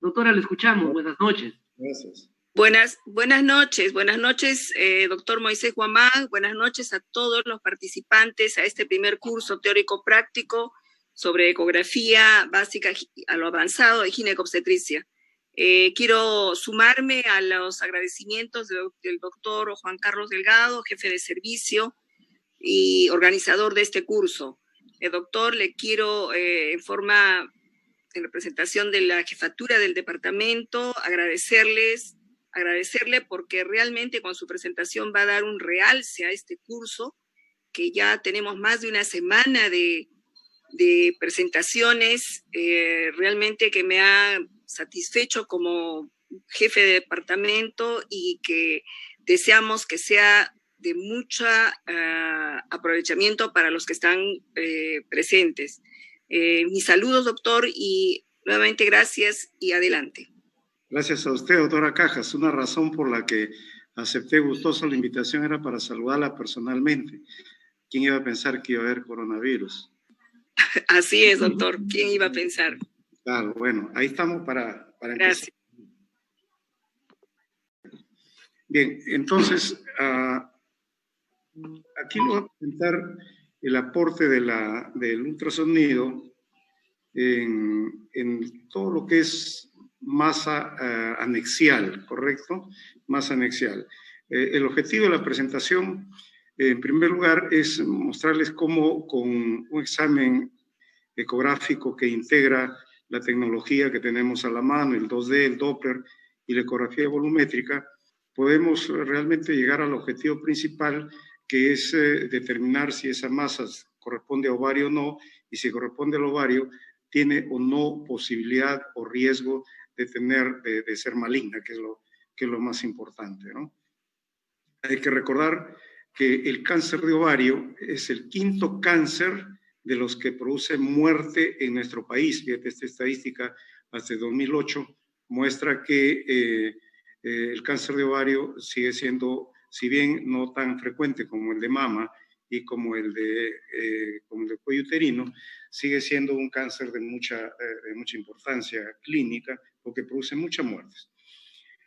Doctora, le escuchamos. Buenas noches. Gracias. Buenas noches, doctor Moisés Guamán. Buenas noches a todos los participantes a este primer curso teórico-práctico sobre ecografía básica a lo avanzado de ginecobstetricia. Quiero sumarme a los agradecimientos del doctor Juan Carlos Delgado, jefe de servicio y organizador de este curso. Doctor, le quiero en representación de la jefatura del departamento, agradecerle porque realmente con su presentación va a dar un realce a este curso, que ya tenemos más de una semana de presentaciones, realmente que me ha satisfecho como jefe de departamento y que deseamos que sea de mucho aprovechamiento para los que están presentes. Mis saludos, doctor, y nuevamente gracias y adelante. Gracias a usted, doctora Cajas. Una razón por la que acepté gustoso la invitación era para saludarla personalmente. ¿Quién iba a pensar que iba a haber coronavirus? Así es, doctor. ¿Quién iba a pensar? Claro, bueno, ahí estamos para Gracias. Empezar. Bien, entonces, aquí le voy a presentar el aporte del ultrasonido en todo lo que es masa anexial, ¿correcto? Masa anexial. El objetivo de la presentación, en primer lugar, es mostrarles cómo con un examen ecográfico que integra la tecnología que tenemos a la mano, el 2D, el Doppler y la ecografía volumétrica, podemos realmente llegar al objetivo principal, que es determinar si esa masa corresponde a ovario o no, y si corresponde al ovario, tiene o no posibilidad o riesgo de ser maligna, que es lo más importante, ¿no? Hay que recordar que el cáncer de ovario es el quinto cáncer de los que produce muerte en nuestro país. Fíjate, esta estadística hasta 2008 muestra que el cáncer de ovario sigue siendo, si bien no tan frecuente como el de mama y como el de cuello uterino, sigue siendo un cáncer de mucha importancia clínica porque produce muchas muertes.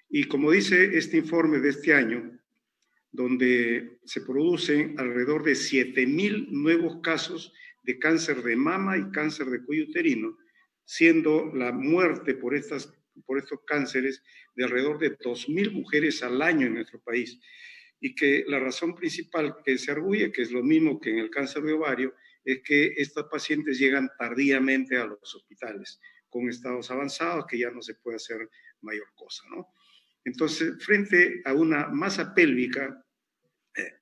Y como dice este informe de este año, donde se producen alrededor de 7,000 nuevos casos de cáncer de mama y cáncer de cuello uterino, siendo la muerte por estos cánceres de alrededor de 2,000 mujeres al año en nuestro país. Y que la razón principal que se arguye, que es lo mismo que en el cáncer de ovario, es que estas pacientes llegan tardíamente a los hospitales, con estados avanzados que ya no se puede hacer mayor cosa, ¿no? Entonces, frente a una masa pélvica,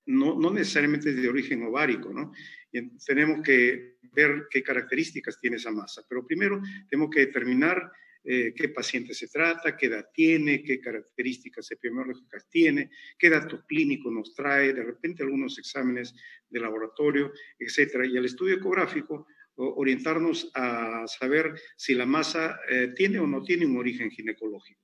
no necesariamente de origen ovárico, ¿no? Y tenemos que ver qué características tiene esa masa. Pero primero tenemos que determinar qué paciente se trata, qué edad tiene, qué características epidemiológicas tiene, qué datos clínicos nos trae, de repente algunos exámenes de laboratorio, etcétera. Y el estudio ecográfico, orientarnos a saber si la masa tiene o no tiene un origen ginecológico.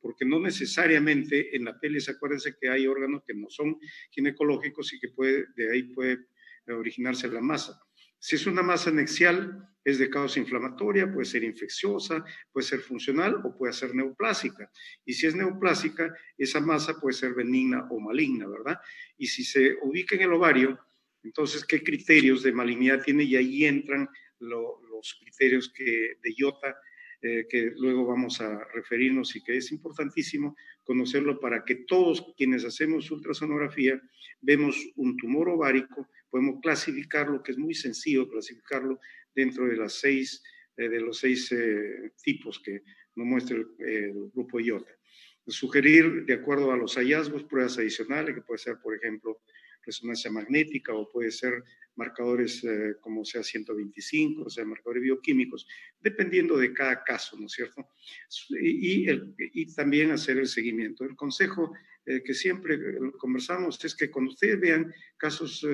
Porque no necesariamente en la pelvis, acuérdense que hay órganos que no son ginecológicos y que de ahí puede originarse la masa. Si es una masa anexial, es de causa inflamatoria, puede ser infecciosa, puede ser funcional o puede ser neoplásica. Y si es neoplásica, esa masa puede ser benigna o maligna, ¿verdad? Y si se ubica en el ovario, entonces, ¿qué criterios de malignidad tiene? Y ahí entran los criterios de IOTA, que luego vamos a referirnos y que es importantísimo conocerlo para que todos quienes hacemos ultrasonografía vemos un tumor ovárico, podemos clasificarlo, que es muy sencillo clasificarlo dentro de los 6 tipos que nos muestra el grupo IOTA. Sugerir, de acuerdo a los hallazgos, pruebas adicionales, que puede ser, por ejemplo, resonancia magnética o puede ser marcadores como sea 125, o sea, marcadores bioquímicos, dependiendo de cada caso, ¿no es cierto? Y también hacer el seguimiento. El consejo que siempre conversamos es que cuando ustedes vean casos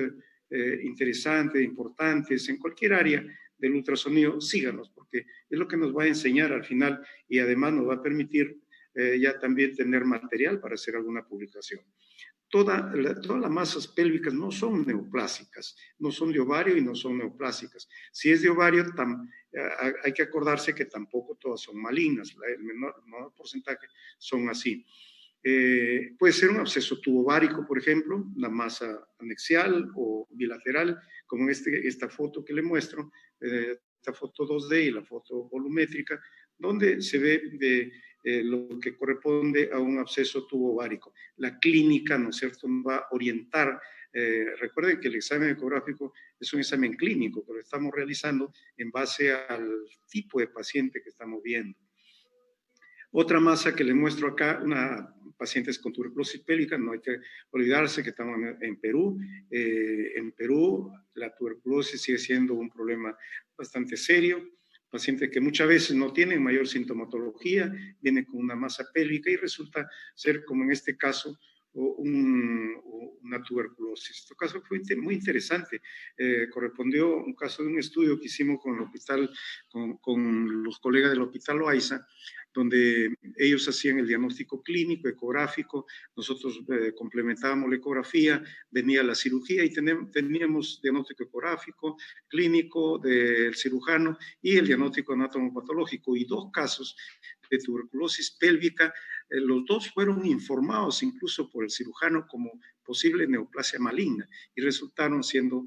interesantes, importantes, en cualquier área del ultrasonido, síganos, porque es lo que nos va a enseñar al final y además nos va a permitir ya también tener material para hacer alguna publicación. Todas las masas pélvicas no son neoplásicas, no son de ovario y no son neoplásicas. Si es de ovario, hay que acordarse que tampoco todas son malignas, el menor porcentaje son así. Puede ser un absceso tubovárico, por ejemplo, la masa anexial o bilateral, como en esta foto que le muestro, esta foto 2D y la foto volumétrica, donde se ve lo que corresponde a un absceso tubovárico. La clínica, ¿no es cierto?, nos va a orientar. Recuerden que el examen ecográfico es un examen clínico que lo estamos realizando en base al tipo de paciente que estamos viendo. Otra masa que les muestro acá, una pacientes con tuberculosis pélvica, no hay que olvidarse que estamos en Perú. En Perú la tuberculosis sigue siendo un problema bastante serio. Pacientes que muchas veces no tienen mayor sintomatología, vienen con una masa pélvica y resulta ser, como en este caso, una tuberculosis. Este caso fue muy interesante. Correspondió a un caso de un estudio que hicimos con el hospital, con los colegas del Hospital Loaiza, donde ellos hacían el diagnóstico clínico, ecográfico, nosotros complementábamos la ecografía, venía la cirugía y teníamos diagnóstico ecográfico, clínico del cirujano y el diagnóstico anatomopatológico, y 2 casos de tuberculosis pélvica. Los 2 fueron informados incluso por el cirujano como posible neoplasia maligna y resultaron siendo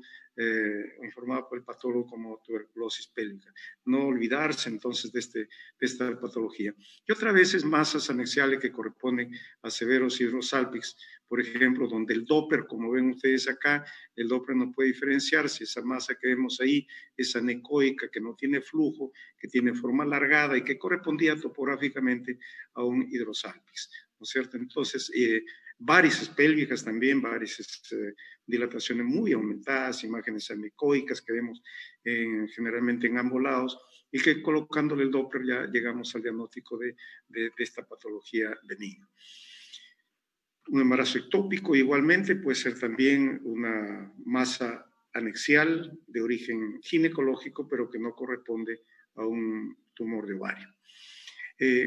informados por el patólogo como tuberculosis pélvica. No olvidarse entonces de esta patología. Y otra vez es masas anexiales que corresponden a severos hidrosalpinx, por ejemplo, donde el Doppler, como ven ustedes acá, el Doppler no puede diferenciar si esa masa que vemos ahí es anecoica, que no tiene flujo, que tiene forma alargada y que correspondía topográficamente a un hidrosalpinx, ¿no es cierto? Entonces, varices pélvicas también, varices, dilataciones muy aumentadas, imágenes anecoicas que vemos generalmente en ambos lados, y que colocándole el Doppler ya llegamos al diagnóstico de esta patología benigna. Un embarazo ectópico igualmente puede ser también una masa anexial de origen ginecológico, pero que no corresponde a un tumor de ovario.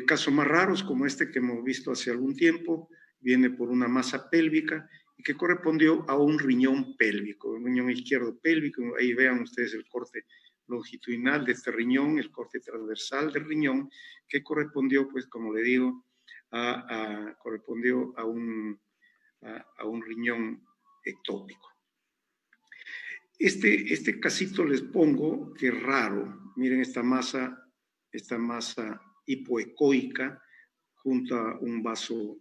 Casos más raros como este que hemos visto hace algún tiempo, viene por una masa pélvica y que correspondió a un riñón pélvico, un riñón izquierdo pélvico. Ahí vean ustedes el corte longitudinal de este riñón, el corte transversal del riñón, que correspondió, pues como le digo, correspondió a un riñón ectópico. Este casito les pongo, que es raro. Miren esta masa hipoecoica junto a un vaso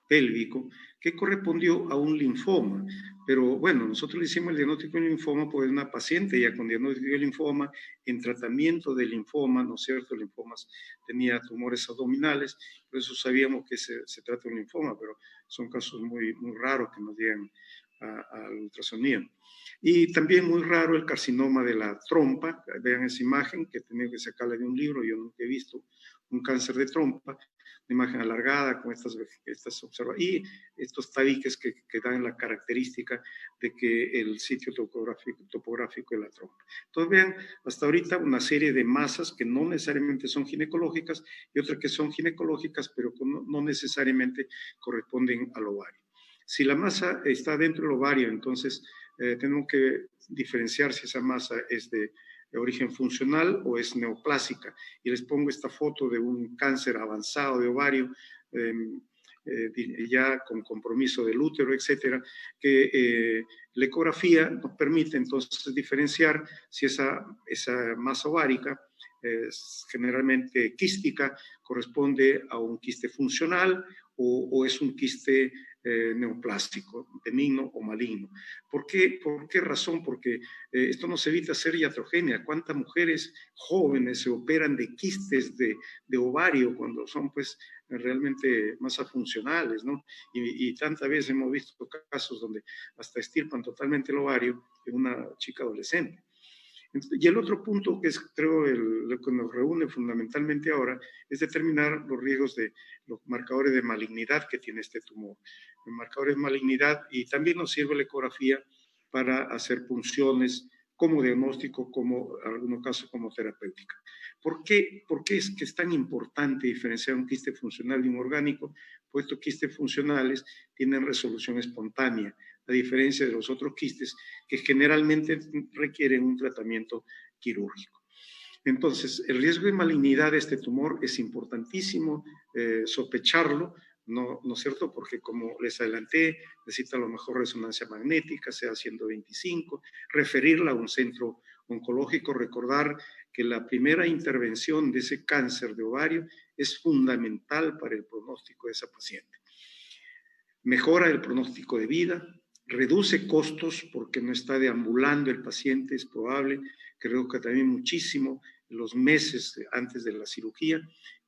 pélvico que correspondió a un linfoma. Pero bueno, nosotros le hicimos el diagnóstico de linfoma porque una paciente ya con diagnóstico de linfoma, en tratamiento de linfoma, ¿no es cierto? Linfomas tenía tumores abdominales, por eso sabíamos que se trata de un linfoma, pero son casos muy, muy raros que nos llegan al ultrasonido. Y también muy raro el carcinoma de la trompa. Vean esa imagen que tenía que sacarla de un libro, yo nunca he visto un cáncer de trompa, una imagen alargada con estas observaciones y estos tabiques que dan la característica de que el sitio topográfico de la trompa. Entonces vean, hasta ahorita una serie de masas que no necesariamente son ginecológicas y otras que son ginecológicas pero que no necesariamente corresponden al ovario. Si la masa está dentro del ovario, entonces tenemos que diferenciar si esa masa es de origen funcional o es neoplásica. Y les pongo esta foto de un cáncer avanzado de ovario, ya con compromiso del útero, etcétera, que la ecografía nos permite entonces diferenciar si esa masa ovárica generalmente quística corresponde a un quiste funcional o es un quiste neoplástico, benigno o maligno. ¿Por qué razón? Porque esto nos evita ser iatrogenia. ¿Cuántas mujeres jóvenes se operan de quistes de ovario cuando son pues realmente masas funcionales, ¿no? Y tantas veces hemos visto casos donde hasta extirpan totalmente el ovario en una chica adolescente. Y el otro punto que es, creo, lo que nos reúne fundamentalmente ahora es determinar los riesgos de los marcadores de malignidad que tiene este tumor. Los marcadores de malignidad, y también nos sirve la ecografía para hacer punciones como diagnóstico, como en algunos casos como terapéutica. ¿Por qué es que es tan importante diferenciar un quiste funcional de un orgánico? Pues estos quistes funcionales tienen resolución espontánea, a diferencia de los otros quistes que generalmente requieren un tratamiento quirúrgico. Entonces, el riesgo de malignidad de este tumor es importantísimo sospecharlo, ¿no es cierto? Porque como les adelanté, necesita a lo mejor resonancia magnética, sea 125, referirla a un centro oncológico, recordar que la primera intervención de ese cáncer de ovario es fundamental para el pronóstico de esa paciente. Mejora el pronóstico de vida, reduce costos porque no está deambulando el paciente, es probable que reduzca también muchísimo los meses antes de la cirugía,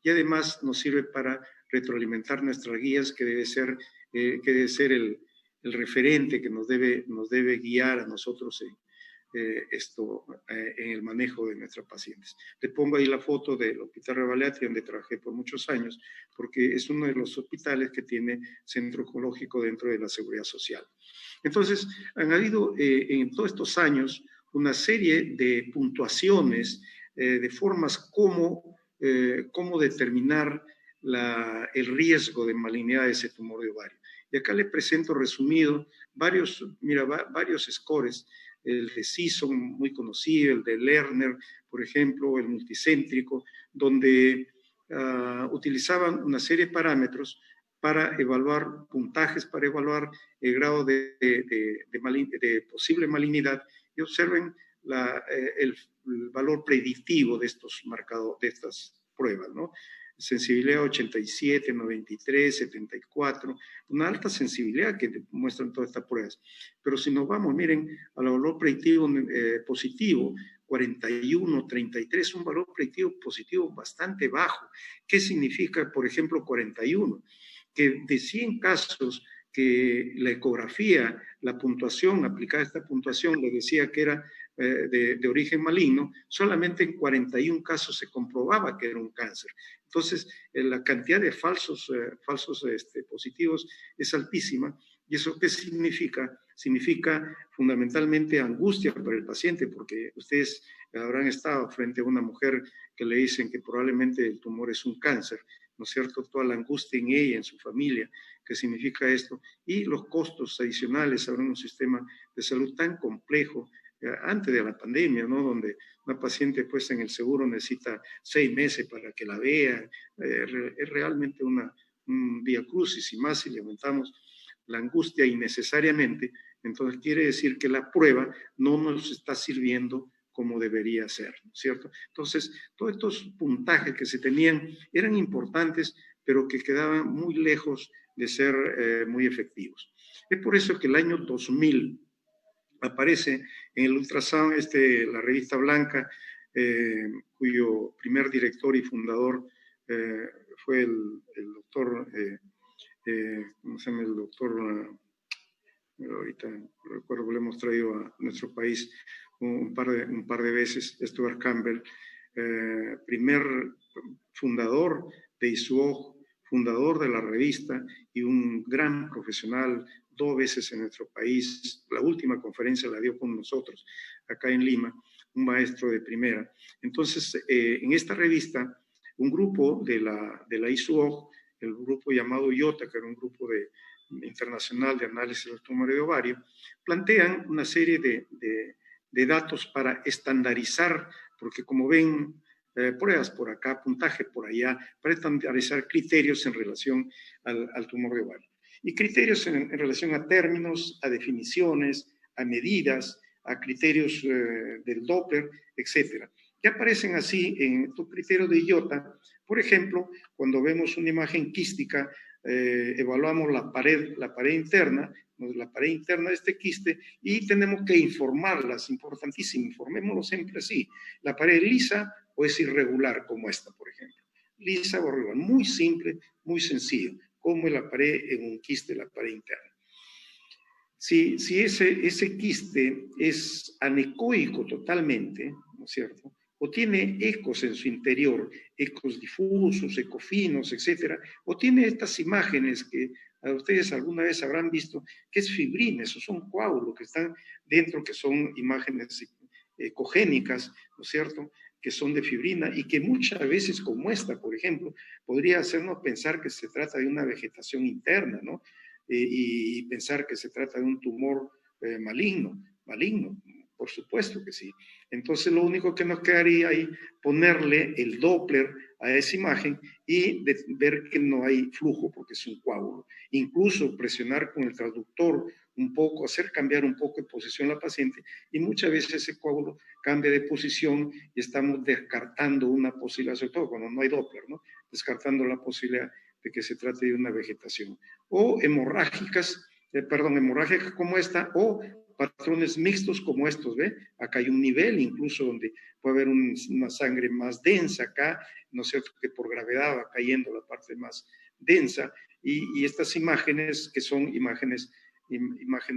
y además nos sirve para retroalimentar nuestras guías, que debe ser el referente que nos debe guiar a nosotros en el manejo de nuestros pacientes. Le pongo ahí la foto del Hospital Revalletti, donde trabajé por muchos años, porque es uno de los hospitales que tiene centro oncológico dentro de la Seguridad Social. Entonces, han habido en todos estos años una serie de puntuaciones, de formas como determinar el riesgo de malignidad de ese tumor de ovario. Y acá le presento resumido varios scores, el de Sisson, muy conocido, el de Lerner, por ejemplo, el multicéntrico, donde utilizaban una serie de parámetros para evaluar puntajes, para evaluar el grado de posible malignidad, y observen el valor predictivo de estos marcados, de estas pruebas, ¿no? Sensibilidad 87, 93, 74, una alta sensibilidad que muestran todas estas pruebas. Pero si nos vamos, miren, al valor predictivo positivo, 41, 33, un valor predictivo positivo bastante bajo. ¿Qué significa, por ejemplo, 41? Que de 100 casos que la ecografía, la puntuación, aplicada a esta puntuación, le decía que era de origen maligno, solamente en 41 casos se comprobaba que era un cáncer. Entonces, la cantidad de falsos positivos es altísima. ¿Y eso qué significa? Significa fundamentalmente angustia para el paciente, porque ustedes habrán estado frente a una mujer que le dicen que probablemente el tumor es un cáncer, ¿no es cierto? Toda la angustia en ella, en su familia, ¿qué significa esto? Y los costos adicionales a un sistema de salud tan complejo, antes de la pandemia, ¿no? Donde una paciente puesta en el seguro necesita 6 meses para que la vea, es realmente un viacrucis, y más si le aumentamos la angustia innecesariamente, entonces quiere decir que la prueba no nos está sirviendo como debería ser, ¿cierto? Entonces, todos estos puntajes que se tenían eran importantes, pero que quedaban muy lejos de ser muy efectivos. Es por eso que el año 2000 aparece en el Ultrasound, la revista blanca, cuyo primer director y fundador fue el doctor, ¿cómo se llama? El doctor, ahorita recuerdo que lo hemos traído a nuestro país un par de veces, Stuart Campbell, primer fundador de ISUOG, fundador de la revista y un gran profesional, 2 veces en nuestro país. La última conferencia la dio con nosotros acá en Lima, un maestro de primera. Entonces, en esta revista, un grupo de la ISUOG, el grupo llamado IOTA, que era un grupo internacional de análisis del tumor de ovario, plantean una serie de datos para estandarizar, porque como ven, pruebas por acá, puntaje por allá, para estandarizar criterios en relación al tumor de ovario. Y criterios en relación a términos, a definiciones, a medidas, a criterios del Doppler, etc. Que aparecen así en estos criterios de IOTA. Por ejemplo, cuando vemos una imagen quística, evaluamos la pared interna de este quiste y tenemos que informarlas, importantísimo, informémoslo siempre así. La pared lisa o es irregular, como esta, por ejemplo. Lisa o irregular, muy simple, muy sencillo, como la pared en un quiste, la pared interna. Si ese quiste es anecoico totalmente, ¿no es cierto?, o tiene ecos en su interior, ecos difusos, ecofinos, etcétera, o tiene estas imágenes que ustedes alguna vez habrán visto, que es fibrina, esos son coágulos que están dentro, que son imágenes ecogénicas, ¿no es cierto?, que son de fibrina y que muchas veces, como esta, por ejemplo, podría hacernos pensar que se trata de una vegetación interna, ¿no? Y pensar que se trata de un tumor maligno. Por supuesto que sí. Entonces lo único que nos quedaría ahí ponerle el Doppler a esa imagen y ver que no hay flujo porque es un coágulo. Incluso presionar con el traductor un poco, hacer cambiar un poco de posición a la paciente y muchas veces ese coágulo cambia de posición y estamos descartando una posibilidad, sobre todo cuando no hay Doppler, ¿no? Descartando la posibilidad de que se trate de una vegetación. O hemorrágicas como esta, o patrones mixtos como estos, ¿ve? Acá hay un nivel incluso donde puede haber una sangre más densa acá, ¿no es cierto?, que por gravedad va cayendo la parte más densa, y estas imágenes que son imágenes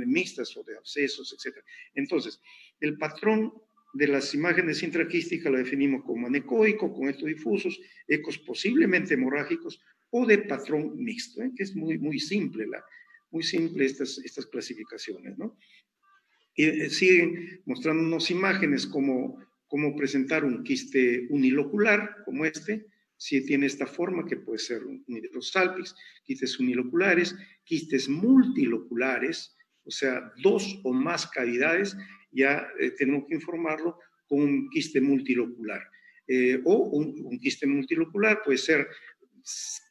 mixtas o de abscesos, etc. Entonces, el patrón de las imágenes intraquísticas lo definimos como anecoico, con estos difusos, ecos posiblemente hemorrágicos, o de patrón mixto, que es muy simple, muy simple estas clasificaciones, ¿no? Y siguen mostrándonos imágenes como presentar un quiste unilocular, como este, si tiene esta forma, que puede ser un hidrosalpix, quistes uniloculares, quistes multiloculares, o sea, 2 o más cavidades, ya tenemos que informarlo con un quiste multilocular. O un quiste multilocular puede ser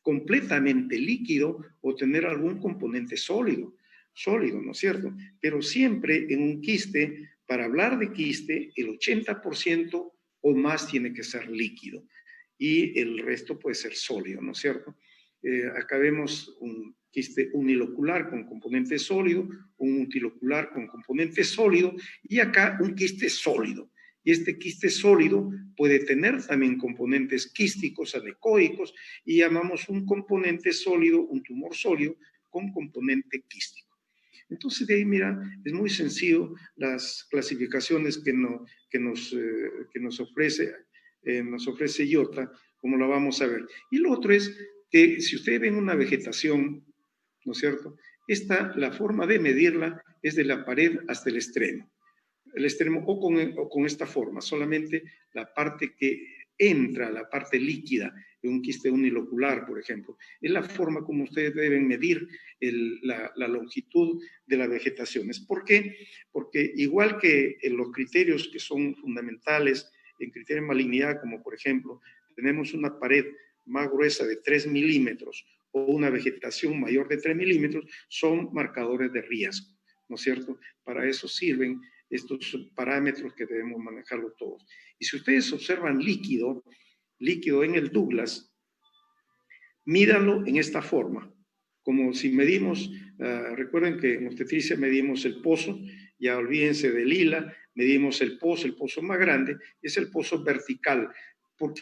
completamente líquido o tener algún componente sólido, ¿no es cierto? Pero siempre en un quiste, para hablar de quiste, el 80% o más tiene que ser líquido y el resto puede ser sólido, ¿no es cierto? Acá vemos un quiste unilocular con componente sólido, un multilocular con componente sólido y acá un quiste sólido. Y este quiste sólido puede tener también componentes quísticos, anecoicos, y llamamos un componente sólido, un tumor sólido, con componente quístico. Entonces, de ahí, mira, es muy sencillo las clasificaciones que nos ofrece IOTA, como la vamos a ver. Y lo otro es que si ustedes ven una vegetación, ¿no es cierto? La forma de medirla es de la pared hasta el extremo o con esta forma, solamente la parte que entra, la parte líquida de un quiste unilocular, por ejemplo. Es la forma como ustedes deben medir la longitud de las vegetaciones. ¿Por qué? Porque igual que en los criterios que son fundamentales, en criterios de malignidad, como por ejemplo, tenemos una pared más gruesa de 3 milímetros o una vegetación mayor de 3 milímetros, son marcadores de riesgo, ¿no es cierto? Para eso sirven estos parámetros que debemos manejarlo todos. Y si ustedes observan líquido en el Douglas, mídanlo en esta forma, como si medimos, recuerden que en obstetricia medimos el pozo, ya olvídense del lila, medimos el pozo más grande, es el pozo vertical. ¿Por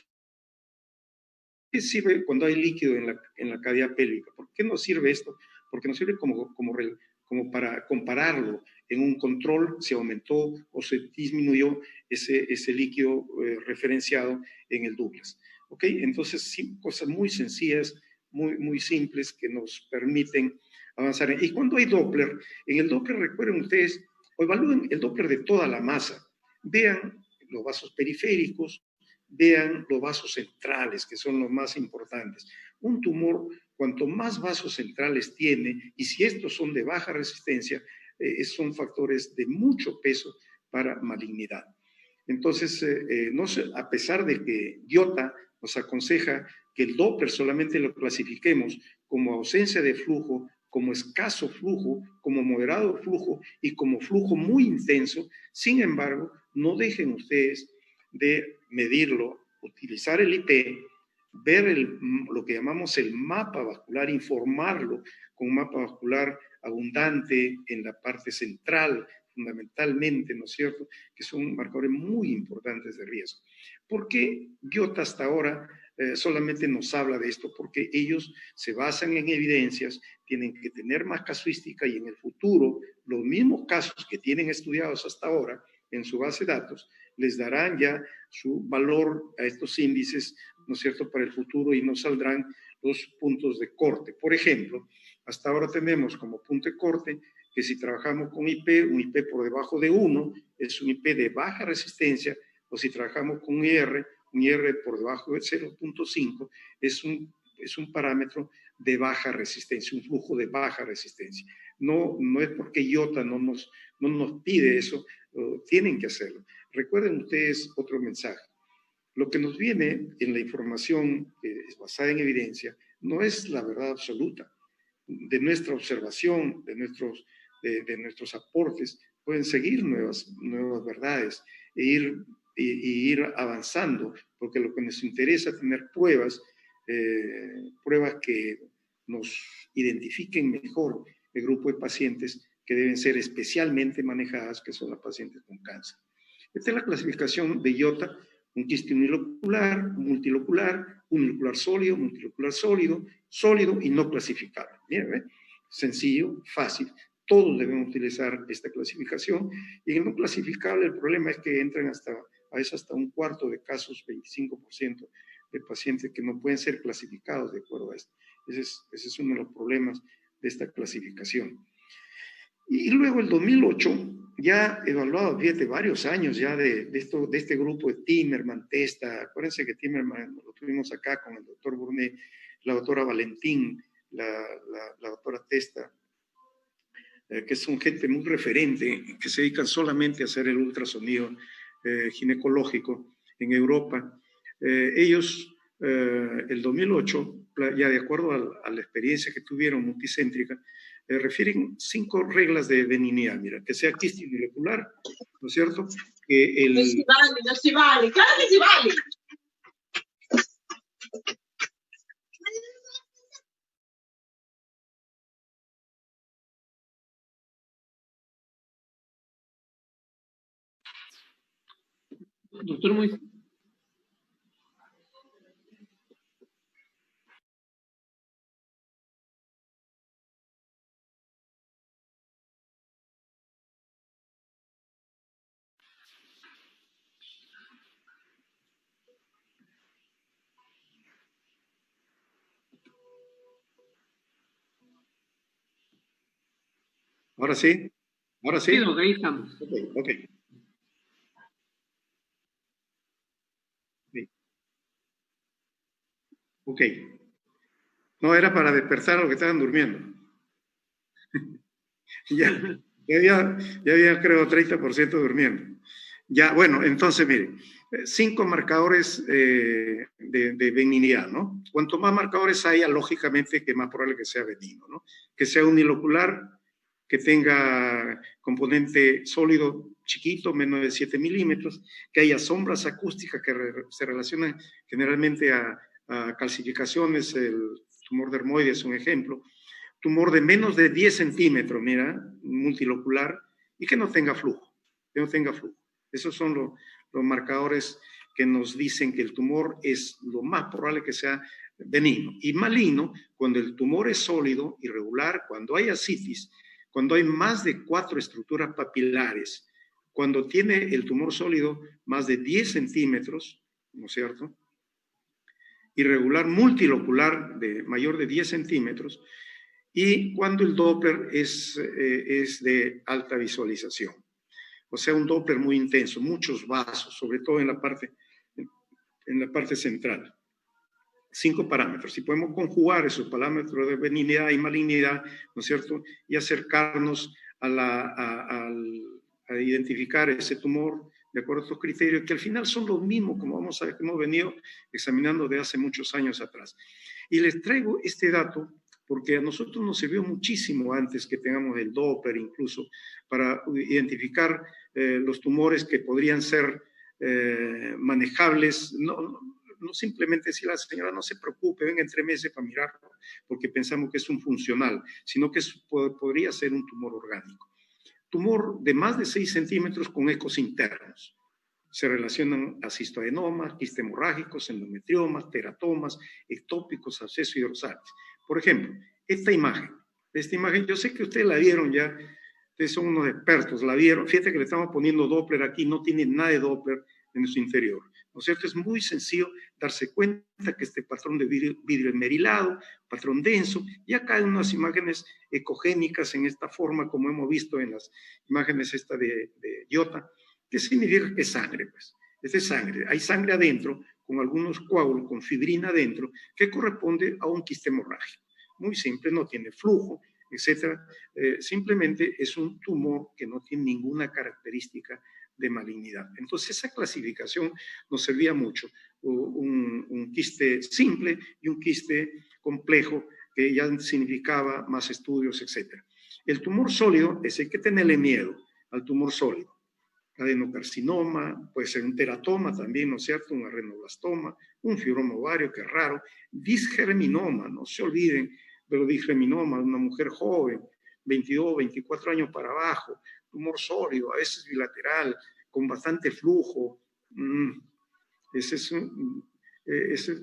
qué sirve cuando hay líquido en la cavidad pélvica? ¿Por qué nos sirve esto? Porque nos sirve como para compararlo en un control, si aumentó o se disminuyó ese líquido referenciado en el Douglas. ¿Ok? Entonces, sí, cosas muy sencillas, muy simples que nos permiten avanzar. Y cuando hay Doppler, en el Doppler, recuerden ustedes, o evalúen el Doppler de toda la masa. Vean los vasos periféricos, vean los vasos centrales, que son los más importantes. Un tumor, cuanto más vasos centrales tiene, y si estos son de baja resistencia, son factores de mucho peso para malignidad. Entonces, a pesar de que IOTA nos aconseja que el Doppler solamente lo clasifiquemos como ausencia de flujo, como escaso flujo, como moderado flujo y como flujo muy intenso, sin embargo, no dejen ustedes de medirlo, utilizar el IP, ver lo que llamamos el mapa vascular, informarlo con un mapa vascular abundante en la parte central, fundamentalmente, ¿no es cierto?, que son marcadores muy importantes de riesgo. ¿Por qué IOTA hasta ahora solamente nos habla de esto? Porque ellos se basan en evidencias, tienen que tener más casuística y en el futuro los mismos casos que tienen estudiados hasta ahora en su base de datos les darán ya su valor a estos índices, ¿no es cierto?, para el futuro y nos saldrán los puntos de corte. Por ejemplo, hasta ahora tenemos como punto de corte que si trabajamos con IP, un IP por debajo de 1 es un IP de baja resistencia, o si trabajamos con un IR por debajo de 0.5 es un parámetro de baja resistencia, un flujo de baja resistencia. No es porque IOTA no nos pide eso, tienen que hacerlo. Recuerden ustedes otro mensaje. Lo que nos viene en la información basada en evidencia no es la verdad absoluta. De nuestra observación, de nuestros aportes, pueden seguir nuevas verdades e ir avanzando, porque lo que nos interesa es tener pruebas que nos identifiquen mejor el grupo de pacientes que deben ser especialmente manejadas, que son las pacientes con cáncer. Esta es la clasificación de IOTA: un quiste unilocular, multilocular, unilocular sólido, multilocular sólido, sólido y no clasificable. Bien, ¿eh? Sencillo, fácil. Todos debemos utilizar esta clasificación. Y en el no clasificable el problema es que entran a veces hasta un cuarto de casos, 25% de pacientes que no pueden ser clasificados de acuerdo a esto. Ese es uno de los problemas de esta clasificación. Y luego el 2008, ya evaluado, fíjate, varios años ya de este grupo de Timmerman, Testa. Acuérdense que Timmerman lo tuvimos acá con el doctor Burnet, la doctora Valentín, la doctora Testa, que son gente muy referente, que se dedican solamente a hacer el ultrasonido ginecológico en Europa. Ellos, el 2008, ya de acuerdo a la experiencia que tuvieron multicéntrica, refieren 5 reglas de benignidad. Mira, que sea quiste unilocular, ¿no es cierto? Que No se vale, claro que se vale. Doctor Moisés. ¿Ahora sí? ¿Ahora sí? Sí, doctor, ahí estamos. Ok. Ok. No, era para despertar a los que estaban durmiendo. ya había, creo, 30% durmiendo. Ya, bueno, entonces, mire, 5 marcadores de benignidad, ¿no? Cuanto más marcadores haya, lógicamente, que más probable que sea benigno, ¿no? Que sea unilocular, que tenga componente sólido chiquito, menos de 7 milímetros, que haya sombras acústicas que se relacionan generalmente a calcificaciones. El tumor dermoide es un ejemplo. Tumor de menos de 10 centímetros, mira, multilocular, y que no tenga flujo, Esos son los marcadores que nos dicen que el tumor es lo más probable que sea benigno. Y maligno, cuando el tumor es sólido, irregular, cuando hay ascitis, cuando hay más de 4 estructuras papilares, cuando tiene el tumor sólido más de 10 centímetros, ¿no es cierto? Irregular multilocular de mayor de 10 centímetros, y cuando el Doppler es de alta visualización. O sea, un Doppler muy intenso, muchos vasos, sobre todo en la parte central. 5 parámetros. Si podemos conjugar esos parámetros de benignidad y malignidad, ¿no es cierto?, y acercarnos a identificar ese tumor de acuerdo a estos criterios, que al final son los mismos, como vamos a ver, que hemos venido examinando de hace muchos años atrás. Y les traigo este dato porque a nosotros nos sirvió muchísimo antes que tengamos el Doppler incluso, para identificar los tumores que podrían ser manejables. No simplemente decir a la señora, no se preocupe, venga en 3 meses para mirarlo, porque pensamos que es un funcional, sino que podría ser un tumor orgánico. Tumor de más de 6 centímetros con ecos internos. Se relacionan a cistoadenomas, quistes hemorrágicos, endometriomas, teratomas, ectópicos, abscesos y dorsales. Por ejemplo, esta imagen, yo sé que ustedes la vieron ya, ustedes son unos expertos, la vieron. Fíjate que le estamos poniendo Doppler aquí, no tiene nada de Doppler en su interior, ¿no es cierto? Es muy sencillo darse cuenta que este patrón de vidrio esmerilado, patrón denso, y acá hay unas imágenes ecogénicas en esta forma, como hemos visto en las imágenes de IOTA. ¿Qué significa que es sangre? Pues es sangre, hay sangre adentro, con algunos coágulos, con fibrina adentro, que corresponde a un quiste hemorrágico. Muy simple, no tiene flujo, etcétera. Simplemente es un tumor que no tiene ninguna característica de malignidad. Entonces esa clasificación nos servía mucho, un quiste simple y un quiste complejo que ya significaba más estudios, etcétera. El tumor sólido es el que tenerle miedo al tumor sólido. Adenocarcinoma, puede ser un teratoma también, ¿no es cierto? Un adenoblastoma, un fibroma ovario, que es raro. Disgerminoma, no se olviden de los disgerminoma, una mujer joven, 22, 24 años para abajo, tumor sólido, a veces bilateral, con bastante flujo. Ese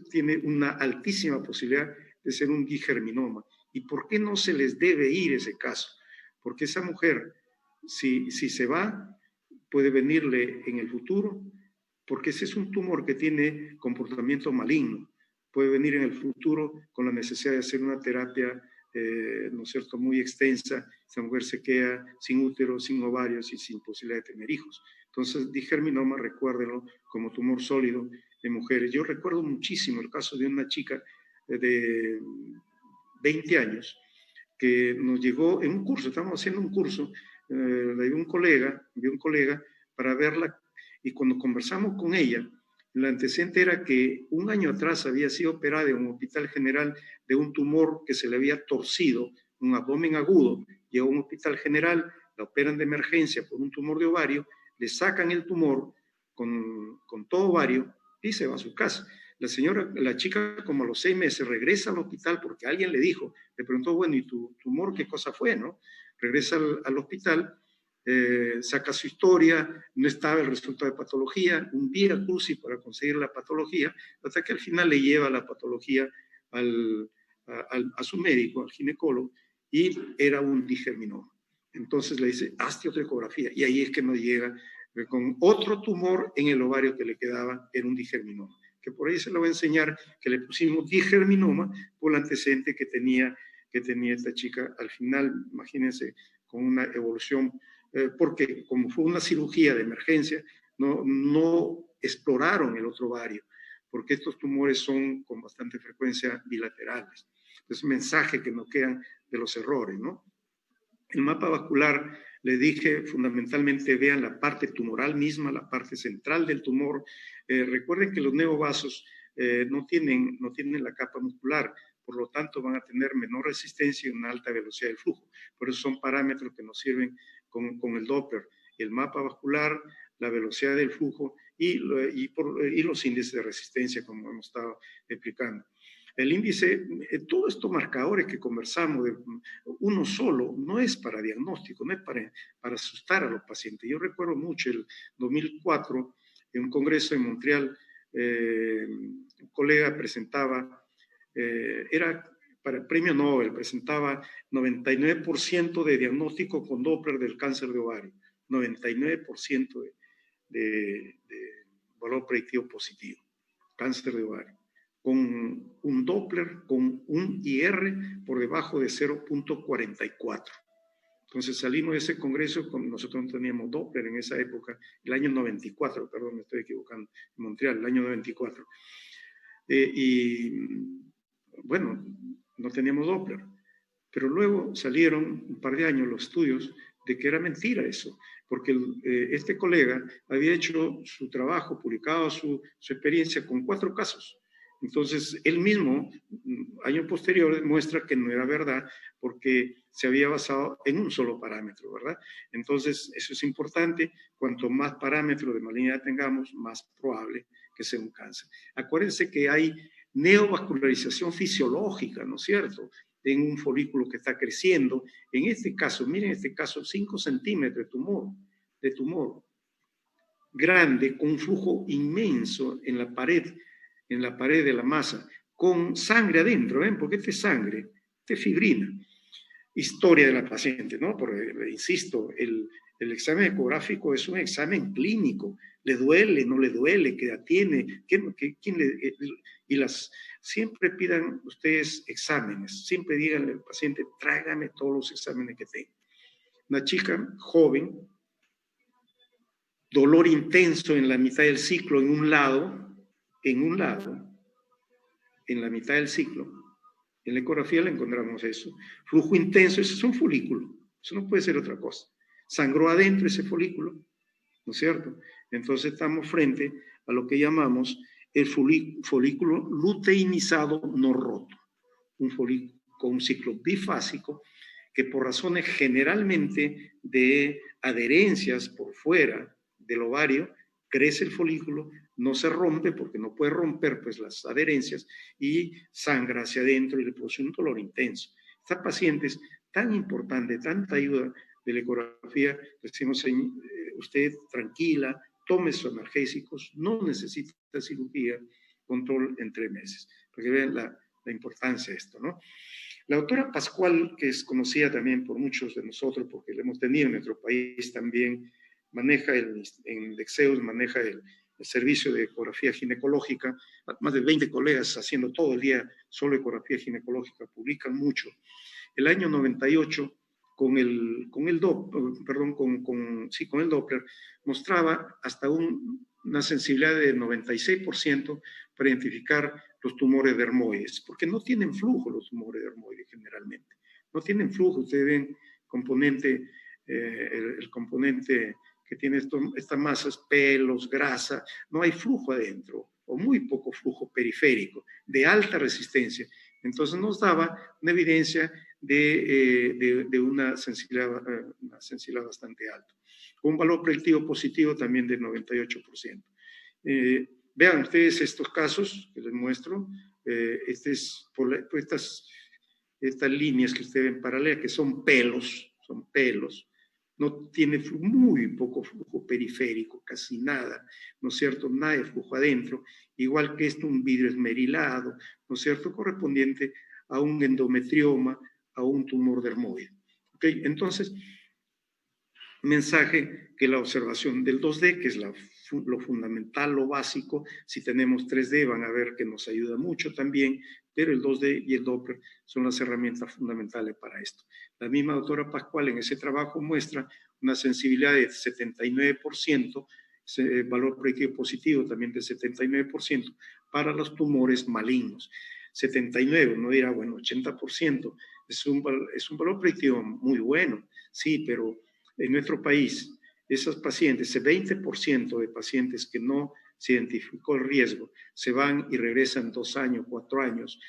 tiene una altísima posibilidad de ser un disgerminoma. ¿Y por qué no se les debe ir ese caso? Porque esa mujer, si se va, puede venirle en el futuro, porque ese es un tumor que tiene comportamiento maligno. Puede venir en el futuro con la necesidad de hacer una terapia, ¿no es cierto?, muy extensa. Esa mujer se queda sin útero, sin ovarios y sin posibilidad de tener hijos. Entonces, disgerminoma, recuérdenlo, como tumor sólido de mujeres. Yo recuerdo muchísimo el caso de una chica de 20 años que nos llegó en un curso, estábamos haciendo un curso, le dio un colega para verla, y cuando conversamos con ella, el antecedente era que un año atrás había sido operada en un hospital general de un tumor que se le había torcido, un abdomen agudo. Llegó a un hospital general, la operan de emergencia por un tumor de ovario, le sacan el tumor con todo ovario y se va a su casa. La chica, como a los 6 meses, regresa al hospital porque alguien le dijo, le preguntó, bueno, ¿y tu tumor qué cosa fue, no? Regresa al hospital, saca su historia, no estaba el resultado de patología, un vía crucis para conseguir la patología, hasta que al final le lleva la patología a su médico, al ginecólogo, y era un disgerminoma. Entonces le dice, hazte otra ecografía, y ahí es que nos llega con otro tumor en el ovario que le quedaba, era un disgerminoma, que por ahí se lo voy a enseñar, que le pusimos disgerminoma por el antecedente que tenía esta chica. Al final, imagínense, con una evolución, porque como fue una cirugía de emergencia, no exploraron el otro ovario, porque estos tumores son con bastante frecuencia bilaterales. Es un mensaje que nos quedan de los errores, ¿no? El mapa vascular, le dije, fundamentalmente vean la parte tumoral misma, la parte central del tumor. Recuerden que los neovasos no tienen la capa muscular, por lo tanto van a tener menor resistencia y una alta velocidad del flujo. Por eso son parámetros que nos sirven con el Doppler. El mapa vascular, la velocidad del flujo y los índices de resistencia, como hemos estado explicando. El índice, todos estos marcadores que conversamos, uno solo, no es para diagnóstico, no es para asustar a los pacientes. Yo recuerdo mucho el 2004, en un congreso en Montreal, un colega presentaba, era para el premio Nobel, presentaba 99% de diagnóstico con Doppler del cáncer de ovario, 99% de valor predictivo positivo, cáncer de ovario, con un Doppler, con un IR por debajo de 0.44. Entonces salimos de ese congreso, nosotros no teníamos Doppler en esa época, el año 94, perdón, me estoy equivocando, en Montreal, el año 94. Y bueno, no teníamos Doppler, pero luego salieron un par de años los estudios de que era mentira eso, porque este colega había hecho su trabajo, publicado su experiencia con 4 casos. Entonces, él mismo, años posteriores, muestra que no era verdad porque se había basado en un solo parámetro, ¿verdad? Entonces, eso es importante. Cuanto más parámetros de malignidad tengamos, más probable que sea un cáncer. Acuérdense que hay neovascularización fisiológica, ¿no es cierto?, en un folículo que está creciendo. En este caso, miren este caso, 5 centímetros de tumor grande, con un flujo inmenso en la pared de la masa, con sangre adentro, ¿ven? Porque esta es sangre, esta es fibrina. Historia de la paciente, ¿no? Porque, insisto, el examen ecográfico es un examen clínico. ¿Le duele? ¿No le duele? ¿Qué edad tiene? Siempre pidan ustedes exámenes. Siempre díganle al paciente, tráigame todos los exámenes que tenga. Una chica joven, dolor intenso en la mitad del ciclo en la mitad del ciclo, En la ecografía le encontramos eso. Flujo intenso, eso es un folículo. Eso no puede ser otra cosa. Sangró adentro ese folículo, ¿no es cierto? Entonces estamos frente a lo que llamamos el folículo luteinizado no roto. Un folículo con un ciclo bifásico que por razones generalmente de adherencias por fuera del ovario, crece el folículo, no se rompe porque no puede romper pues, las adherencias y sangra hacia adentro y le produce un dolor intenso. Esta paciente es tan importante, tanta ayuda de la ecografía, decimos, usted tranquila, tome sus analgésicos, no necesita cirugía, control en 3 meses, para que vean la importancia de esto, ¿no? La doctora Pascual, que es conocida también por muchos de nosotros, porque la hemos tenido en nuestro país también, maneja en Dexeus, maneja el servicio de ecografía ginecológica, más de 20 colegas haciendo todo el día solo ecografía ginecológica, publican mucho. El año 98, con el Doppler, mostraba hasta una sensibilidad de 96% para identificar los tumores dermoides, porque no tienen flujo los tumores dermoides generalmente. No tienen flujo, ustedes ven componente, el componente que tiene estas masas, pelos, grasa, no hay flujo adentro, o muy poco flujo periférico, de alta resistencia. Entonces nos daba una evidencia de una sensibilidad bastante alta, con un valor predictivo positivo también del 98%. Vean ustedes estos casos que les muestro, estas líneas que ustedes ven paralelas, que son pelos, no tiene muy poco flujo periférico, casi nada, ¿no es cierto? Nada de flujo adentro, igual que esto, un vidrio esmerilado, ¿no es cierto? Correspondiente a un endometrioma, a un tumor dermoide. ¿Ok? Entonces, mensaje que la observación del 2D, que es lo fundamental, lo básico, si tenemos 3D van a ver que nos ayuda mucho también, pero el 2D y el Doppler son las herramientas fundamentales para esto. La misma doctora Pascual en ese trabajo muestra una sensibilidad de 79%, valor predictivo positivo también de 79% para los tumores malignos. 79, uno dirá, bueno, 80%, es un valor predictivo muy bueno, sí, pero en nuestro país, esas pacientes, ese 20% de pacientes que no se identificó el riesgo, se van y regresan 2 años, 4 años,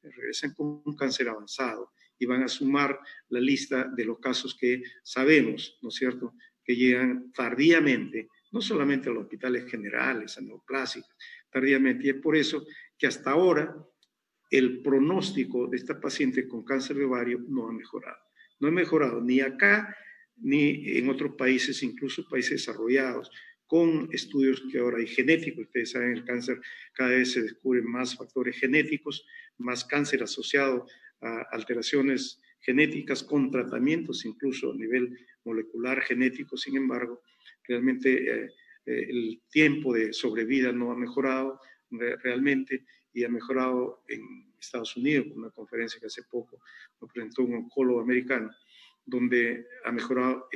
regresan con un cáncer avanzado y van a sumar la lista de los casos que sabemos, ¿no es cierto?, que llegan tardíamente, no solamente a los hospitales generales, a neoplásicas, tardíamente, y es por eso que hasta ahora el pronóstico de esta paciente con cáncer de ovario no ha mejorado. No ha mejorado ni acá, ni en otros países, incluso países desarrollados, con estudios que ahora hay genéticos. Ustedes saben, el cáncer cada vez se descubren más factores genéticos, más cáncer asociado a alteraciones genéticas con tratamientos, incluso a nivel molecular genético. Sin embargo, realmente el tiempo de sobrevida no ha mejorado realmente, y ha mejorado en Estados Unidos, con una conferencia que hace poco nos presentó un oncólogo americano, donde ha mejorado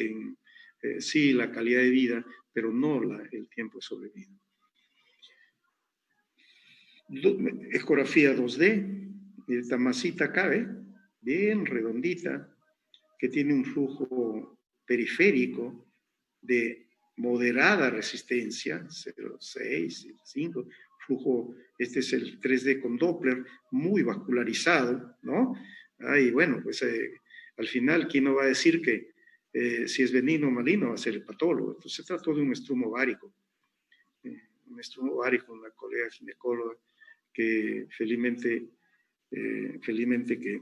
sí la calidad de vida, pero no el tiempo de sobrevida. Ecografía 2D, esta masita acá, bien redondita, que tiene un flujo periférico de moderada resistencia, 0,6, 5, flujo, este es el 3D con Doppler, muy vascularizado, ¿no? Y bueno, pues al final, ¿quién no va a decir que si es benigno o maligno va a ser el patólogo? Entonces se trató de un estrumo ovárico, una colega ginecóloga que felizmente que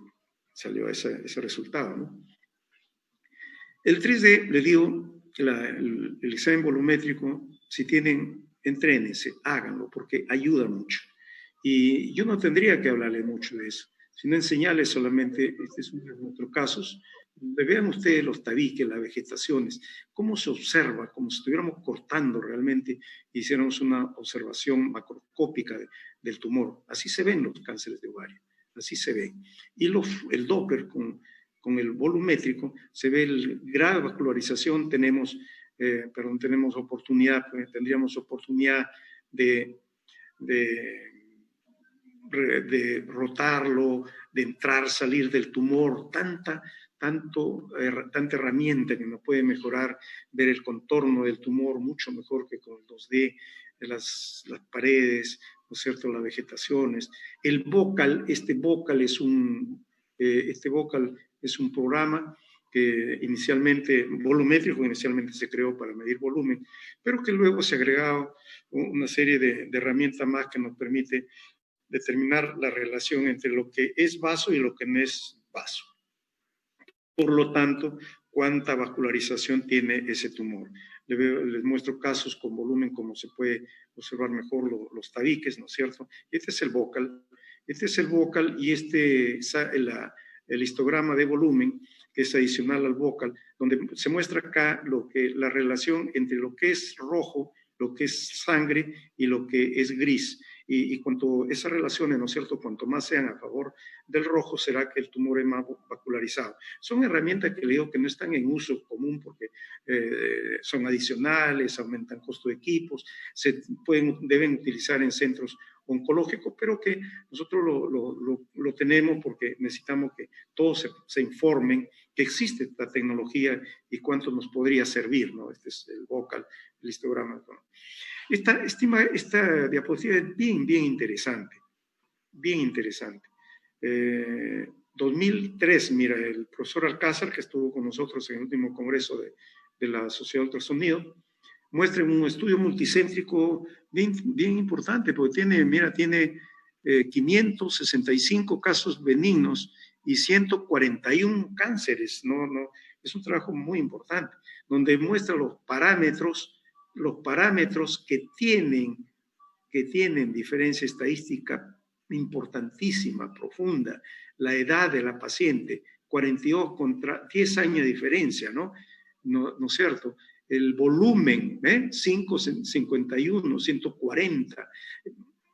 salió ese resultado, ¿no? El 3D, le digo, el examen volumétrico, si tienen, entrénense, háganlo, porque ayuda mucho. Y yo no tendría que hablarle mucho de eso, sino enseñarles solamente, este es uno de nuestros casos, vean ustedes los tabiques, las vegetaciones, cómo se observa, como si estuviéramos cortando realmente, y hiciéramos una observación macroscópica del tumor. Así se ven los cánceres de ovario, así se ven. Y el Doppler con el volumétrico se ve el grado de vascularización, tendríamos oportunidad de de rotarlo, de entrar, salir del tumor, tanta herramienta que nos puede mejorar, ver el contorno del tumor mucho mejor que con el 2D, de las paredes, ¿no es cierto?, las vegetaciones. El Vocal, este Vocal es un programa que inicialmente, volumétrico, inicialmente se creó para medir volumen, pero que luego se ha agregado una serie de herramientas más que nos permite determinar la relación entre lo que es vaso y lo que no es vaso. Por lo tanto, cuánta vascularización tiene ese tumor. Les muestro casos con volumen, como se puede observar mejor los tabiques, ¿no es cierto? Este es el Vocal. Este es el Vocal y el histograma de volumen, que es adicional al Vocal, donde se muestra acá la relación entre lo que es rojo, lo que es sangre y lo que es gris. Y cuanto esas relaciones, ¿no es cierto?, cuanto más sean a favor del rojo, será que el tumor es más vascularizado. Son herramientas que le digo que no están en uso común porque son adicionales, aumentan costo de equipos, deben utilizar en centros oncológicos, pero que nosotros lo tenemos porque necesitamos que todos se informen que existe esta tecnología y cuánto nos podría servir, ¿no? Este es el Vocal, el histograma, ¿no? Esta diapositiva es bien interesante, bien interesante. 2003, mira, el profesor Alcázar, que estuvo con nosotros en el último congreso de la Sociedad de Ultrasonido, muestra un estudio multicéntrico bien importante, porque tiene 565 casos benignos y 141 cánceres, es un trabajo muy importante, donde muestra los parámetros que tienen diferencia estadística importantísima, profunda, la edad de la paciente, 42 contra 10 años de diferencia, ¿no es cierto? El volumen, 51, 140,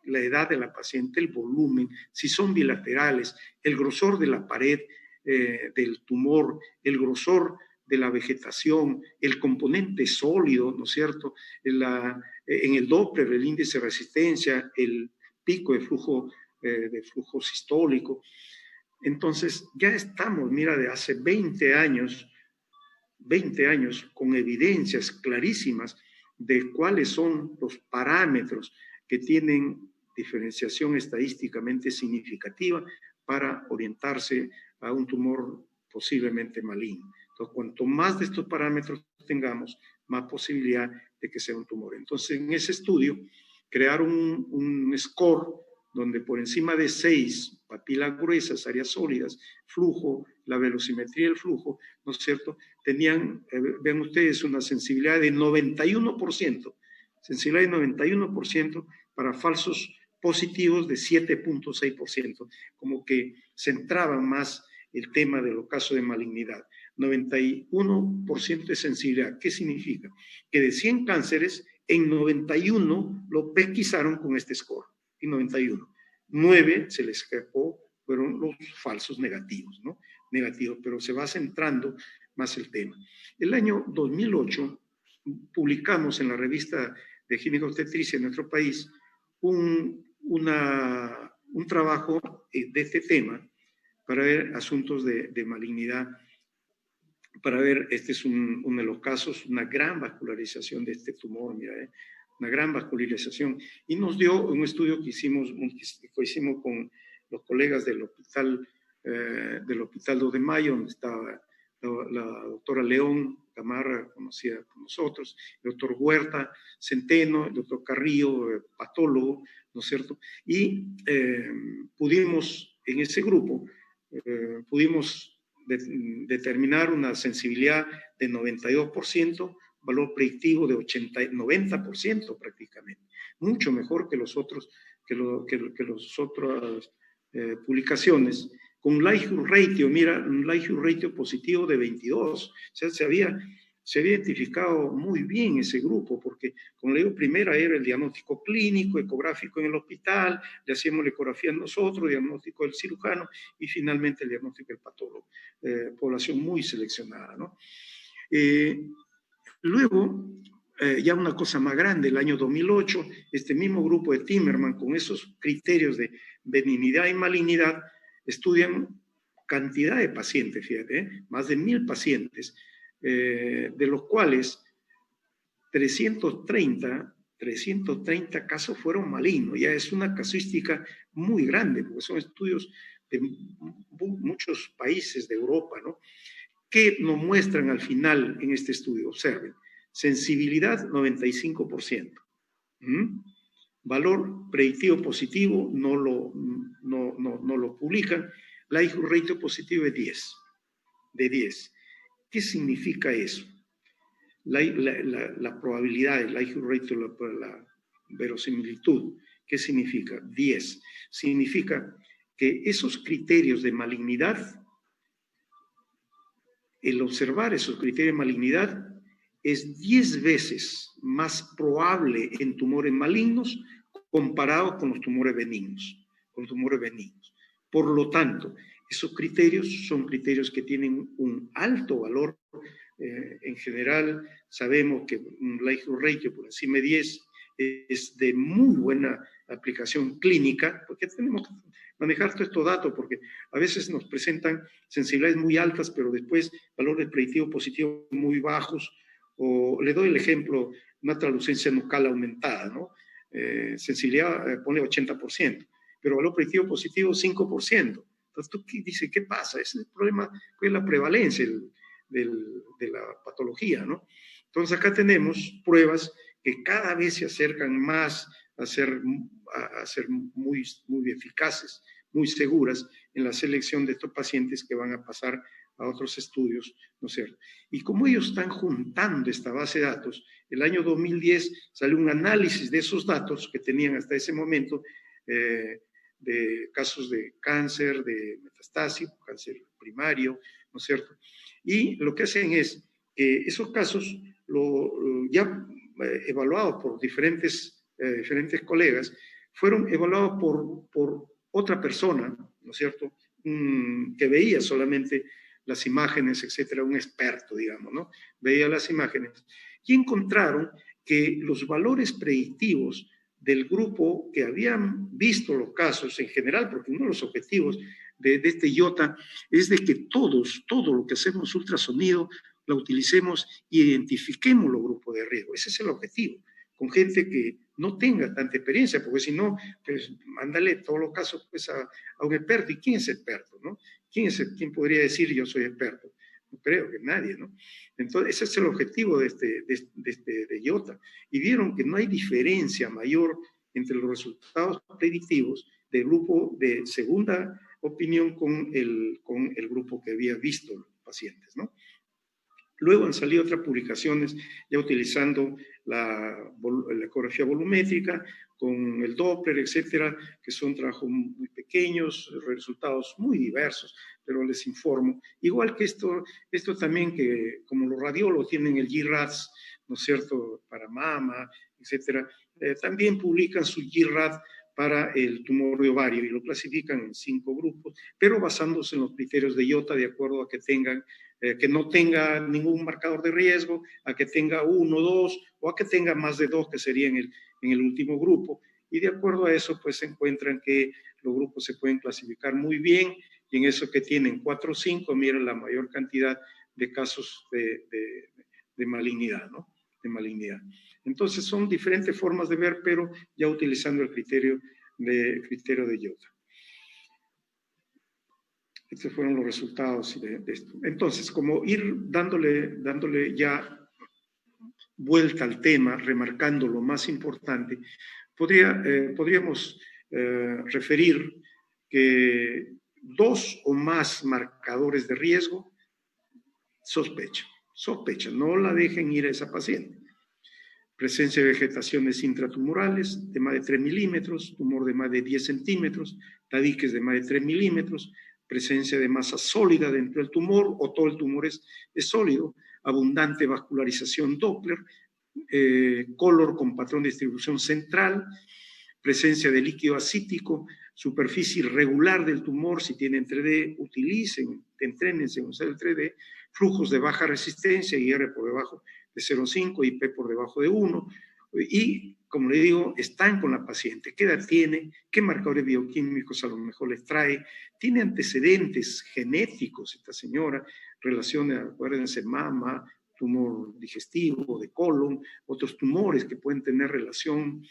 la edad de la paciente, el volumen, si son bilaterales, el grosor de la pared del tumor, el grosor de la vegetación, el componente sólido, ¿no es cierto? En el Doppler, el índice de resistencia, el pico de flujo sistólico. Entonces, ya estamos, mira, de hace 20 años con evidencias clarísimas de cuáles son los parámetros que tienen diferenciación estadísticamente significativa para orientarse a un tumor posiblemente maligno. Entonces, cuanto más de estos parámetros tengamos, más posibilidad de que sea un tumor. Entonces, en ese estudio, crearon un score donde por encima de 6, papilas gruesas, áreas sólidas, flujo, la velocimetría del flujo, ¿no es cierto?, tenían, vean ustedes, una sensibilidad de 91%, para falsos positivos de 7.6%, como que centraban más el tema de los casos de malignidad. 91% de sensibilidad. ¿Qué significa? Que de 100 cánceres, en 91 lo pesquisaron con este score, en 91. 9 se les escapó, fueron los falsos negativos, ¿no? Negativos, pero se va centrando más el tema. El año 2008 publicamos en la revista de gineco-obstetricia en nuestro país un trabajo de este tema para ver asuntos de malignidad, para ver, este es uno de los casos, una gran vascularización de este tumor, mira, una gran vascularización, y nos dio un estudio que hicimos con los colegas del Hospital 2 de Mayo, donde estaba la doctora León Gamarra, conocida por nosotros, el doctor Huerta Centeno, el doctor Carrillo, patólogo, ¿no es cierto? Y pudimos, en ese grupo, determinar una sensibilidad de 92%, valor predictivo de 90% prácticamente, mucho mejor que las otras publicaciones, con un likelihood ratio, mira, un likelihood ratio positivo de 22, o sea, se había identificado muy bien ese grupo, porque, como le digo, primero era el diagnóstico clínico, ecográfico en el hospital, le hacíamos la ecografía nosotros, diagnóstico del cirujano, y finalmente el diagnóstico del patólogo, población muy seleccionada, ¿no? Luego, ya una cosa más grande, el año 2008, este mismo grupo de Timmerman, con esos criterios de benignidad y malignidad, estudian cantidad de pacientes, fíjate, más de 1000 pacientes, de los cuales 330 casos fueron malignos. Ya es una casuística muy grande, porque son estudios de muchos países de Europa, ¿no? ¿Qué nos muestran al final en este estudio? Observen, sensibilidad 95%. Valor predictivo positivo no lo publican. Likelihood ratio positivo es 10, de 10. ¿Qué significa eso? La probabilidad, el likelihood ratio, la verosimilitud, ¿qué significa? 10. Significa que esos criterios de malignidad, el observar esos criterios de malignidad es 10 veces más probable en tumores malignos comparado con los tumores benignos. Por lo tanto, esos criterios son criterios que tienen un alto valor. En general, sabemos que un likelihood ratio por encima de 10 es de muy buena aplicación clínica, porque tenemos que manejar todos estos datos, porque a veces nos presentan sensibilidades muy altas, pero después valores predictivos positivos muy bajos. O le doy el ejemplo, una translucencia nucal aumentada, ¿no? Sensibilidad, pone 80%, pero valor predictivo positivo 5%. Entonces, ¿tú qué dices? ¿Qué pasa? Ese es el problema, es la prevalencia de la patología, ¿no? Entonces, acá tenemos pruebas que cada vez se acercan más a ser muy eficaces, muy seguras en la selección de estos pacientes que van a pasar a otros estudios, ¿no es cierto? Y como ellos están juntando esta base de datos, el año 2010 salió un análisis de esos datos que tenían hasta ese momento de casos de cáncer, de metastásico, cáncer primario, ¿no es cierto? Y lo que hacen es que esos casos, ya evaluados por diferentes colegas, fueron evaluados por otra persona, ¿no es cierto?, que veía solamente las imágenes, etcétera, un experto, digamos, ¿no? Veía las imágenes y encontraron que los valores predictivos del grupo que habían visto los casos en general, porque uno de los objetivos de este IOTA es de que todo lo que hacemos ultrasonido, lo utilicemos y identifiquemos los grupos de riesgo. Ese es el objetivo, con gente que no tenga tanta experiencia, porque si no, pues mándale todos los casos pues, a un experto. ¿Y quién es experto, no? ¿Quién podría decir yo soy experto? No creo que nadie, ¿no? Entonces, ese es el objetivo de IOTA. Y vieron que no hay diferencia mayor entre los resultados predictivos del grupo de segunda opinión con el grupo que había visto los pacientes, ¿no? Luego han salido otras publicaciones ya utilizando la ecografía volumétrica con el Doppler, etcétera, que son trabajos muy pequeños, resultados muy diversos, pero les informo. Igual que esto también, que como los radiólogos tienen el GRADS, ¿no es cierto?, para mama, etcétera, también publican su GRAD para el tumor de ovario y lo clasifican en 5 grupos, pero basándose en los criterios de IOTA de acuerdo a que tengan que no tenga ningún marcador de riesgo, a que tenga 1, 2 o a que tenga más de 2, que sería en el último grupo. Y de acuerdo a eso, pues se encuentran que los grupos se pueden clasificar muy bien y en eso que tienen 4 o 5, miren la mayor cantidad de casos de malignidad, ¿no? De malignidad. Entonces son diferentes formas de ver, pero ya utilizando el criterio de IOTA. Estos fueron los resultados de esto. Entonces, como ir dándole ya vuelta al tema, remarcando lo más importante, podríamos referir que 2 o más marcadores de riesgo sospecha, no la dejen ir a esa paciente. Presencia de vegetaciones intratumorales de más de 3 milímetros, tumor de más de 10 centímetros, tabiques de más de 3 milímetros, presencia de masa sólida dentro del tumor o todo el tumor es sólido, abundante vascularización Doppler, color con patrón de distribución central, presencia de líquido acítico, superficie irregular del tumor, si tienen 3D, entrénense en usar el 3D, flujos de baja resistencia y R por debajo de de 0,5, IP por debajo de 1, y, como le digo, están con la paciente. ¿Qué edad tiene? ¿Qué marcadores bioquímicos a lo mejor les trae? ¿Tiene antecedentes genéticos esta señora? Relaciones, acuérdense, mama, tumor digestivo, de colon, otros tumores que pueden tener relación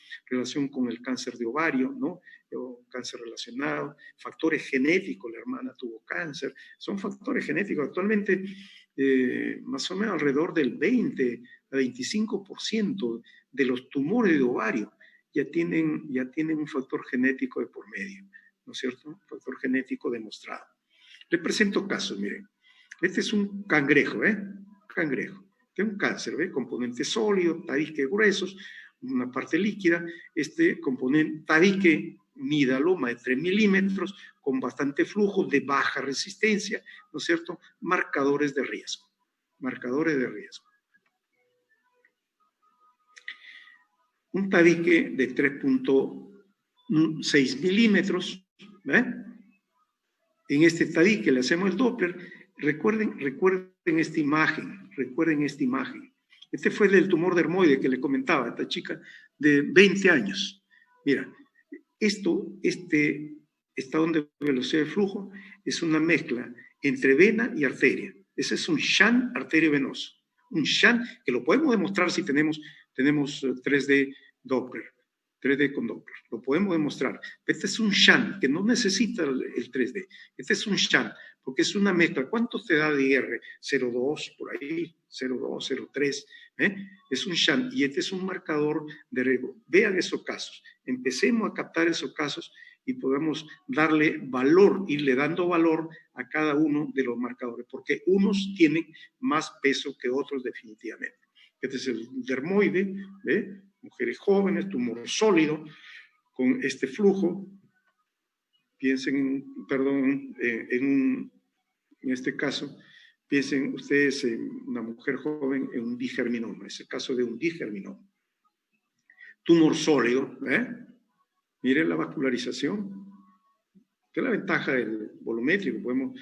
con el cáncer de ovario, ¿no? O cáncer relacionado, factores genéticos, la hermana tuvo cáncer, son factores genéticos. Actualmente, más o menos alrededor del 20 a 25% de los tumores de ovario ya tienen un factor genético de por medio, ¿no es cierto? Un factor genético demostrado. Le presento casos, miren. Este es un cangrejo, cangrejo. Tiene un cáncer, ¿ve? Componente sólido, tabiques gruesos, una parte líquida. Este componente tabique nidaloma de 3 milímetros, con bastante flujo, de baja resistencia, ¿no es cierto? Marcadores de riesgo. Marcadores de riesgo. Un tabique de 3.6 milímetros, ¿ve? En este tabique le hacemos el Doppler. Recuerden esta imagen, Este fue del tumor dermoide que le comentaba, esta chica de 20 años. Mira, esta onda de velocidad de flujo es una mezcla entre vena y arteria. Ese es un shunt arteriovenoso. Un shunt que lo podemos demostrar si tenemos 3D Doppler. 3D con Doppler, lo podemos demostrar. Este es un shunt que no necesita el 3D. Este es un shunt porque es una mezcla. ¿Cuánto te da de IR? 0,2 por ahí, 0,2, 0,3. Es un shunt y este es un marcador de riesgo. Vean esos casos. Empecemos a captar esos casos y podemos darle valor, irle dando valor a cada uno de los marcadores, porque unos tienen más peso que otros definitivamente. Este es el dermoide, ¿ve? Mujeres jóvenes, tumor sólido, con este flujo. Piensen, en este caso, piensen ustedes en una mujer joven en un digerminoma, ese caso de un digerminoma. Tumor sólido, miren la vascularización. Esta es la ventaja del volumétrico, podemos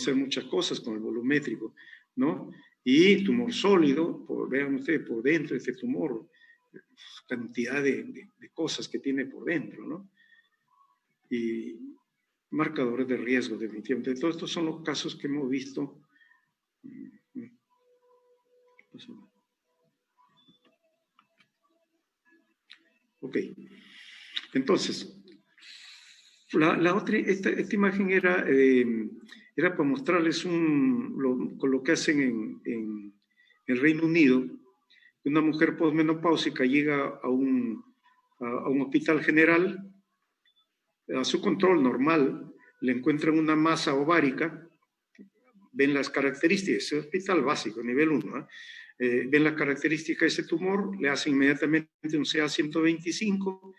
hacer muchas cosas con el volumétrico, ¿no? Y tumor sólido, vean ustedes por dentro de este tumor, cantidad de cosas que tiene por dentro, ¿no? Y marcadores de riesgo, definitivamente. Todos estos son los casos que hemos visto. Ok. Entonces, la otra, esta imagen era para mostrarles con lo que hacen en el Reino Unido. Una mujer posmenopáusica llega a un hospital general, a su control normal, le encuentran una masa ovárica, ven las características, es un hospital básico, nivel 1, ven las características de ese tumor, le hacen inmediatamente un CA125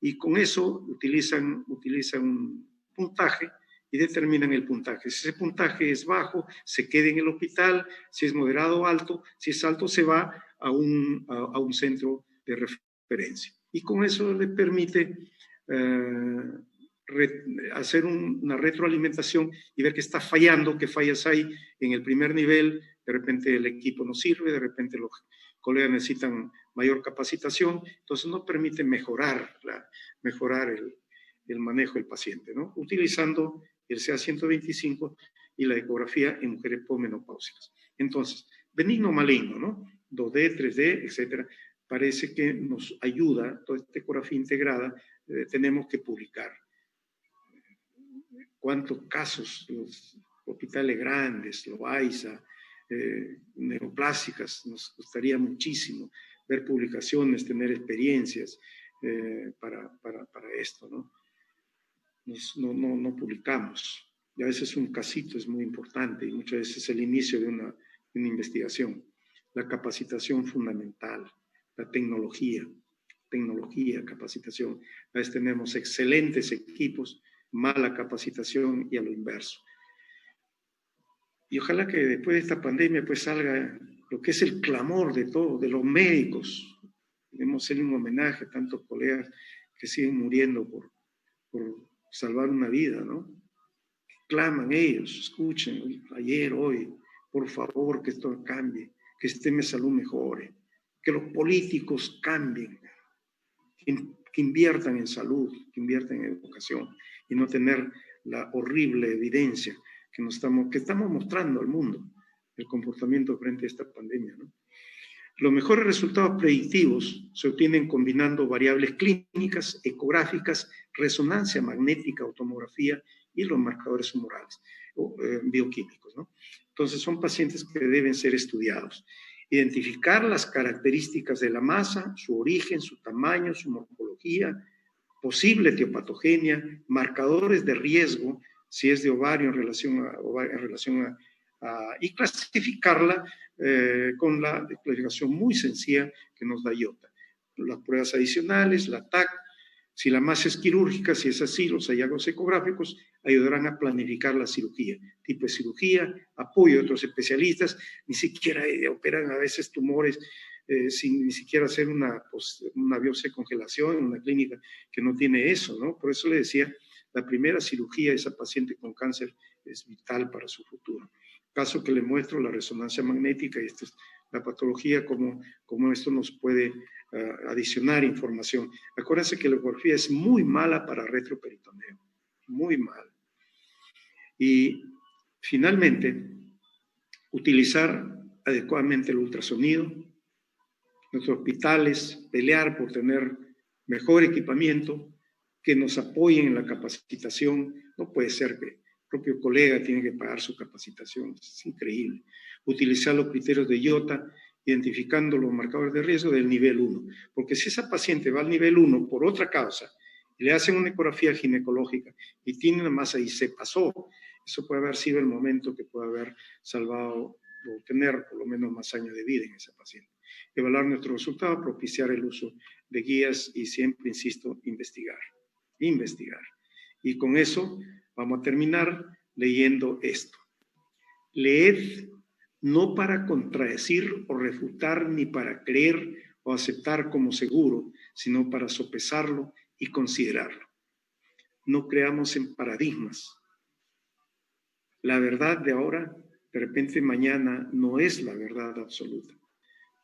y con eso utilizan un puntaje y determinan el puntaje. Si ese puntaje es bajo, se queda en el hospital; si es moderado o alto, si es alto, se va a un centro de referencia. Y con eso le permite hacer una retroalimentación y ver qué está fallando, qué fallas hay en el primer nivel. De repente el equipo no sirve, de repente los colegas necesitan mayor capacitación, entonces nos permite mejorar el manejo del paciente, ¿no? Utilizando el CA125 y la ecografía en mujeres posmenopáusicas. Entonces, benigno maligno, ¿no? 2D, 3D, etcétera. Parece que nos ayuda toda esta ecografía integrada. Tenemos que publicar. ¿Cuántos casos? Los hospitales grandes, Loaiza, neoplásicas, nos gustaría muchísimo ver publicaciones, tener experiencias para esto, ¿no? No publicamos. Y a veces un casito es muy importante y muchas veces es el inicio de una investigación. La capacitación fundamental, la tecnología, capacitación. A veces tenemos excelentes equipos, mala capacitación y a lo inverso. Y ojalá que después de esta pandemia pues salga lo que es el clamor de todos, de los médicos. Debemos hacer un homenaje a tantos colegas que siguen muriendo por salvar una vida, ¿no? Claman ellos, escuchen, ayer, hoy, por favor, que esto cambie, que el sistema de salud mejore, que los políticos cambien, que inviertan en salud, que inviertan en educación y no tener la horrible evidencia que estamos mostrando al mundo, el comportamiento frente a esta pandemia, ¿no? Los mejores resultados predictivos se obtienen combinando variables clínicas, ecográficas, resonancia magnética, tomografía y los marcadores humorales, bioquímicos, ¿no? Entonces son pacientes que deben ser estudiados. Identificar las características de la masa, su origen, su tamaño, su morfología, posible etiopatogenia, marcadores de riesgo, si es de ovario en relación a y clasificarla con la clasificación muy sencilla que nos da IOTA. Las pruebas adicionales, la TAC, si la masa es quirúrgica, si es así, los hallazgos ecográficos ayudarán a planificar la cirugía, tipo de cirugía, apoyo de otros especialistas, ni siquiera operan a veces tumores sin ni siquiera hacer una biopsia de congelación en una clínica que no tiene eso, ¿no? Por eso le decía, la primera cirugía de esa paciente con cáncer es vital para su futuro. Caso que le muestro la resonancia magnética y esta es la patología, como esto nos puede adicionar información. Acuérdense que la ecografía es muy mala para retroperitoneo, muy mal. Y finalmente, utilizar adecuadamente el ultrasonido, nuestros hospitales, pelear por tener mejor equipamiento, que nos apoyen en la capacitación. No puede ser que el propio colega tiene que pagar su capacitación, es increíble. Utilizar los criterios de IOTA, identificando los marcadores de riesgo del nivel 1, porque si esa paciente va al nivel 1 por otra causa, y le hacen una ecografía ginecológica y tiene una masa y se pasó, eso puede haber sido el momento que puede haber salvado o tener por lo menos más años de vida en esa paciente. Evaluar nuestros resultados, propiciar el uso de guías y siempre, insisto, investigar. Y con eso vamos a terminar leyendo esto. Leed no para contradecir o refutar ni para creer o aceptar como seguro, sino para sopesarlo y considerarlo. No creamos en paradigmas. La verdad de ahora, de repente mañana, no es la verdad absoluta.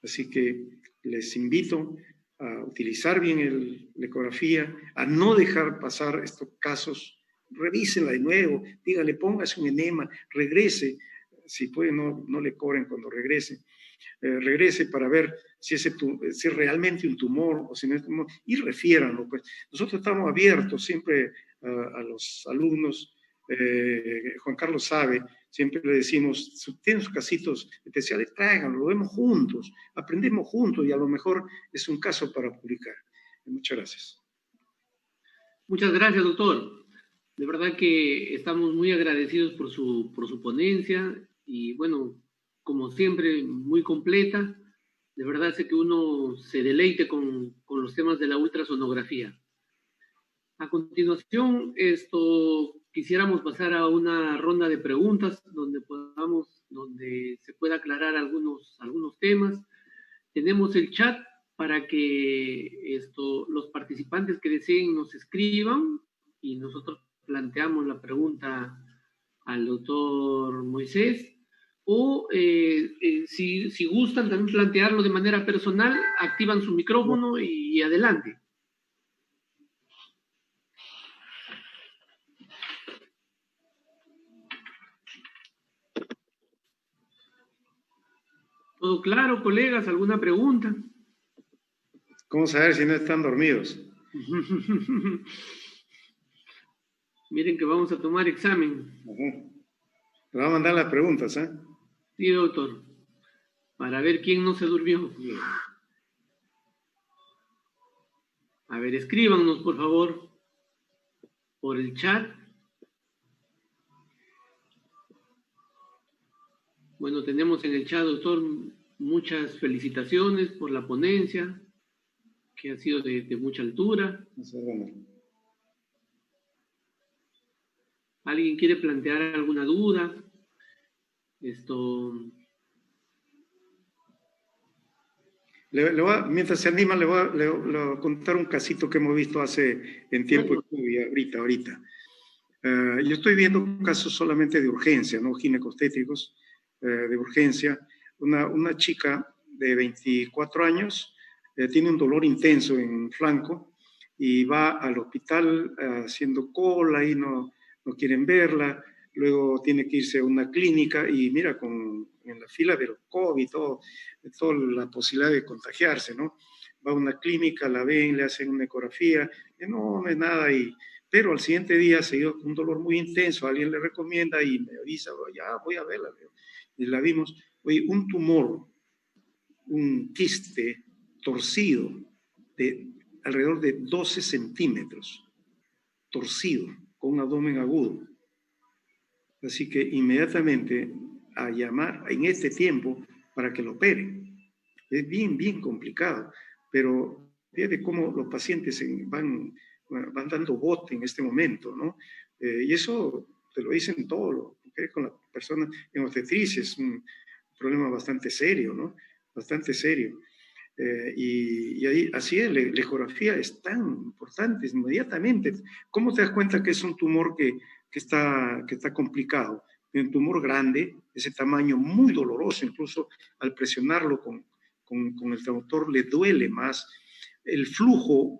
Así que les invito a utilizar bien la ecografía, a no dejar pasar estos casos, revísenla de nuevo, dígale, póngase un enema, regrese, si puede no le cobren cuando regrese, regrese para ver si es realmente un tumor o si no es tumor, y refiéranlo. Pues. Nosotros estamos abiertos siempre a los alumnos, Juan Carlos sabe, siempre le decimos, si tienen sus casitos especiales, tráiganlo, lo vemos juntos, aprendemos juntos y a lo mejor es un caso para publicar. Muchas gracias. Muchas gracias, doctor. De verdad que estamos muy agradecidos por su ponencia y bueno, como siempre, muy completa. De verdad sé que uno se deleite con los temas de la ultrasonografía. A continuación, quisiéramos pasar a una ronda de preguntas donde se pueda aclarar algunos temas. Tenemos el chat para que los participantes que deseen nos escriban y nosotros planteamos la pregunta al doctor Moisés. O si gustan también plantearlo de manera personal, activan su micrófono y adelante. ¿Todo claro, colegas? ¿Alguna pregunta? ¿Cómo saber si no están dormidos? Miren que vamos a tomar examen. Le va a mandar las preguntas, ¿eh? Sí, doctor. Para ver quién no se durmió. A ver, escríbanos, por favor, por el chat. Bueno, tenemos en el chat, doctor, muchas felicitaciones por la ponencia, que ha sido de mucha altura. ¿Alguien quiere plantear alguna duda? Mientras se anima, le voy a contar un casito que hemos visto en tiempo y ahorita. Yo estoy viendo casos solamente de urgencia, no ginecostétricos, de urgencia. una chica de 24 años tiene un dolor intenso en flanco y va al hospital haciendo cola y no quieren verla. Luego tiene que irse a una clínica y mira, en la fila del COVID, toda la posibilidad de contagiarse, ¿no? Va a una clínica, la ven, le hacen una ecografía, y no es nada, pero al siguiente día se dio un dolor muy intenso, alguien le recomienda y me avisa, ya voy a verla. Y la vimos, oye, un tumor, un quiste torcido de alrededor de 12 centímetros, torcido, con un abdomen agudo. Así que inmediatamente a llamar en este tiempo para que lo operen. Es bien complicado, pero fíjate cómo los pacientes van dando bote en este momento, ¿no? Y eso te lo dicen todos los que con las personas en obstetricia, es un problema bastante serio, ¿no? Bastante serio. Y ahí, así es, la ecografía es tan importante inmediatamente. ¿Cómo te das cuenta que es un tumor que está complicado? Un tumor grande, ese tamaño muy doloroso, incluso al presionarlo con el traductor le duele más. El flujo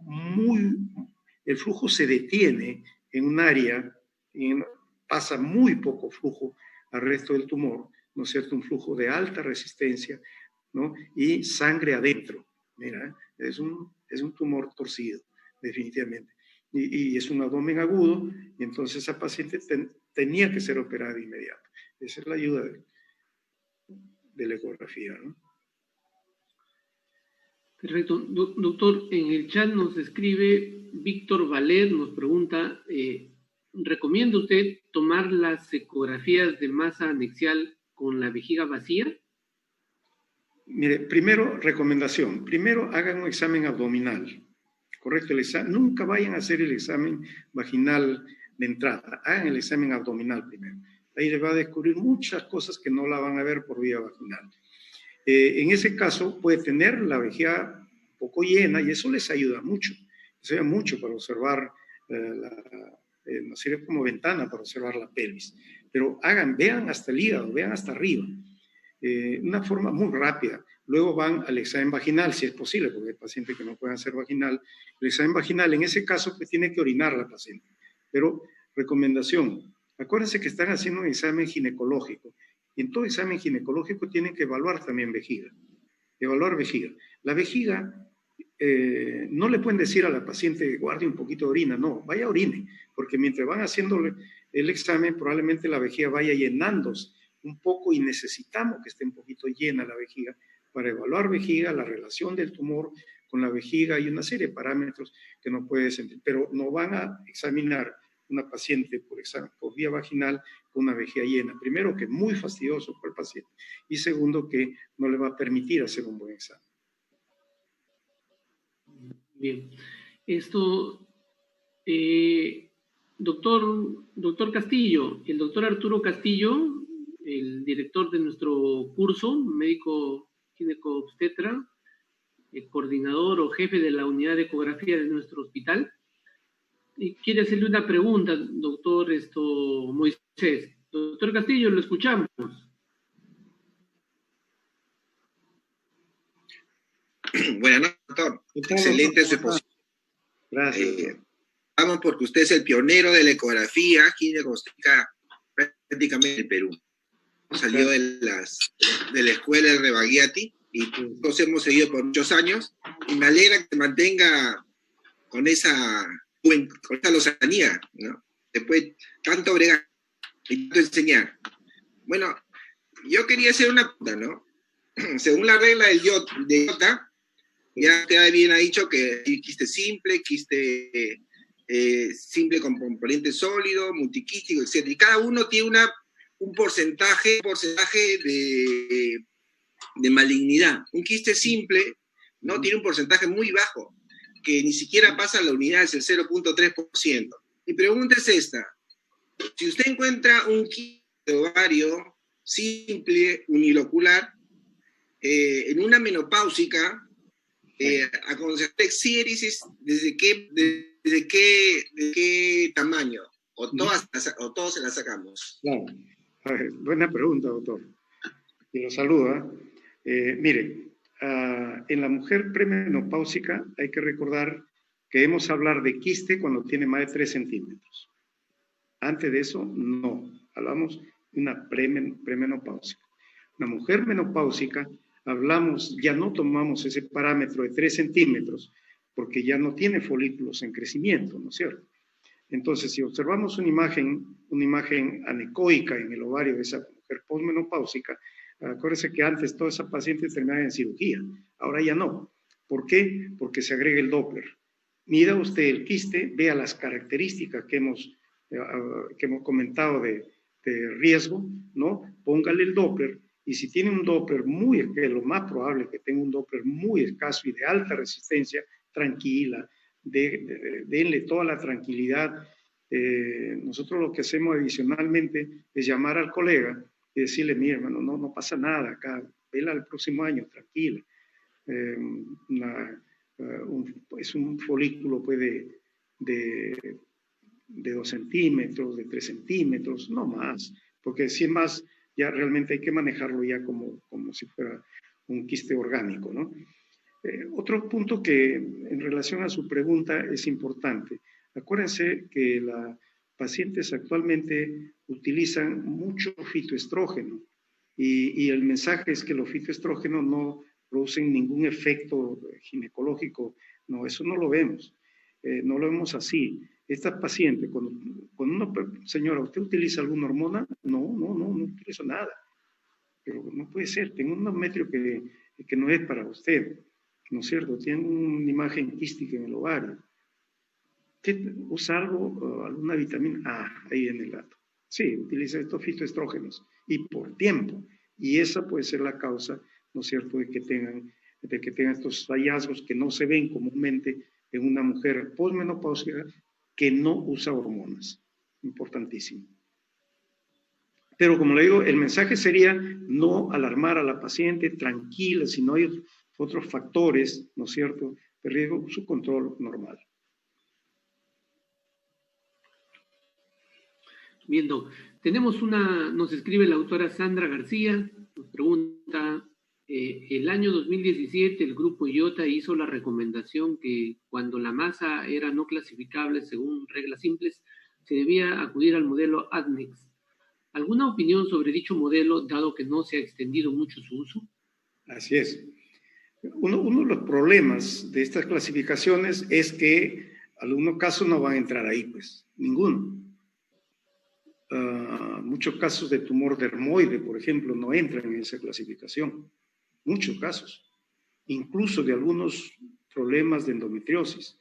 se detiene en un área, pasa muy poco flujo al resto del tumor, ¿no es cierto? Un flujo de alta resistencia, ¿no? Y sangre adentro. Mira, es un tumor torcido, definitivamente. Y es un abdomen agudo, y entonces esa paciente tenía que ser operada de inmediato. Esa es la ayuda de la ecografía, ¿no? Perfecto. Doctor, en el chat nos escribe Víctor Valer, nos pregunta, ¿recomienda usted tomar las ecografías de masa anexial con la vejiga vacía? Mire, primero, recomendación. Primero, hagan un examen abdominal. Correcto, nunca vayan a hacer el examen vaginal de entrada. Hagan el examen abdominal primero. Ahí les va a descubrir muchas cosas que no la van a ver por vía vaginal. En ese caso, puede tener la vejiga un poco llena y eso les ayuda mucho. Les ayuda mucho para observar, nos sirve como ventana para observar la pelvis. Pero vean hasta el hígado, vean hasta arriba. Una forma muy rápida. Luego van al examen vaginal, si es posible, porque hay pacientes que no pueden hacer vaginal. El examen vaginal, en ese caso, pues tiene que orinar la paciente. Pero, recomendación, acuérdense que están haciendo un examen ginecológico. Y en todo examen ginecológico tienen que evaluar también vejiga. Evaluar vejiga. La vejiga, no le pueden decir a la paciente, guarde un poquito de orina. No, vaya orine, porque mientras van haciendo el examen, probablemente la vejiga vaya llenándose un poco y necesitamos que esté un poquito llena la vejiga para evaluar vejiga, la relación del tumor con la vejiga y una serie de parámetros que no puede sentir, pero no van a examinar una paciente por vía vaginal con una vejiga llena. Primero, que es muy fastidioso para el paciente, y segundo, que no le va a permitir hacer un buen examen. Bien. Esto, doctor Castillo, el doctor Arturo Castillo, el director de nuestro curso, médico gineco-obstetra, coordinador o jefe de la unidad de ecografía de nuestro hospital, y quiere hacerle una pregunta, doctor Moisés. Doctor Castillo, lo escuchamos. Buenas noches, doctor. Excelente su exposición. Gracias. Vamos porque usted es el pionero de la ecografía ginecológica prácticamente en el Perú. Salió de la escuela de Rebagliati y nos hemos seguido por muchos años, y me alegra que se mantenga con esa lozanía, ¿no? Después tanto bregar y tanto enseñar. Bueno, yo quería hacer una pregunta, ¿no? Según la regla de Iota, ya usted bien ha dicho que hay quiste simple con componente sólido, multiquístico, etc. Y cada uno tiene un porcentaje de malignidad. Un quiste simple, ¿no? Tiene un porcentaje muy bajo, que ni siquiera pasa la unidad, es el 0.3%. Mi pregunta es esta: si usted encuentra un quiste de ovario simple, unilocular, en una menopáusica, aconsejar exíresis ¿desde qué tamaño? ¿O todos se la sacamos? Claro. Buena pregunta, doctor. Y lo saluda. Mire, en la mujer premenopáusica hay que recordar que debemos hablar de quiste cuando tiene más de 3 centímetros. Antes de eso, no. Hablamos de una premenopáusica. Una mujer menopáusica, ya no tomamos ese parámetro de 3 centímetros porque ya no tiene folículos en crecimiento, ¿no es cierto? Entonces, si observamos una imagen anecoica en el ovario de esa mujer posmenopáusica, acuérdense que antes toda esa paciente terminaba en cirugía, ahora ya no. ¿Por qué? Porque se agrega el Doppler. Mida usted el quiste, vea las características que hemos comentado de riesgo, ¿no? Póngale el Doppler, y si tiene un Doppler que es lo más probable que tenga un Doppler muy escaso y de alta resistencia, tranquila, denle toda la tranquilidad. Nosotros lo que hacemos adicionalmente es llamar al colega y decirle, mira hermano, no pasa nada acá, vela el próximo año, tranquila. Es un folículo puede de 2 centímetros, de 3 centímetros, no más, porque si es más, ya realmente hay que manejarlo ya como si fuera un quiste orgánico, ¿no? Otro punto que en relación a su pregunta es importante. Acuérdense que las pacientes actualmente utilizan mucho fitoestrógeno y el mensaje es que los fitoestrógenos no producen ningún efecto ginecológico. No, eso no lo vemos. No lo vemos así. Esta paciente, señora, ¿usted utiliza alguna hormona? No utilizo nada. Pero no puede ser, tengo un endometrio que no es para usted, ¿no es cierto? Tiene una imagen quística en el ovario. ¿Usted usa algo, alguna vitamina? Ahí en el dato. Sí, utiliza estos fitoestrógenos y por tiempo. Y esa puede ser la causa, ¿no es cierto?, de que tengan estos hallazgos que no se ven comúnmente en una mujer posmenopáusica que no usa hormonas. Importantísimo. Pero como le digo, el mensaje sería no alarmar a la paciente, tranquila, si no hay otros factores, ¿no es cierto?, de riesgo, su control normal. Bien, Doc. Nos escribe la autora Sandra García, nos pregunta, el año 2017 el grupo IOTA hizo la recomendación que cuando la masa era no clasificable según reglas simples, se debía acudir al modelo ADMEX. ¿Alguna opinión sobre dicho modelo, dado que no se ha extendido mucho su uso? Así es. Uno de los problemas de estas clasificaciones es que algunos casos no van a entrar ahí, pues, ninguno. Muchos casos de tumor dermoide, por ejemplo, no entran en esa clasificación. Muchos casos. Incluso de algunos problemas de endometriosis.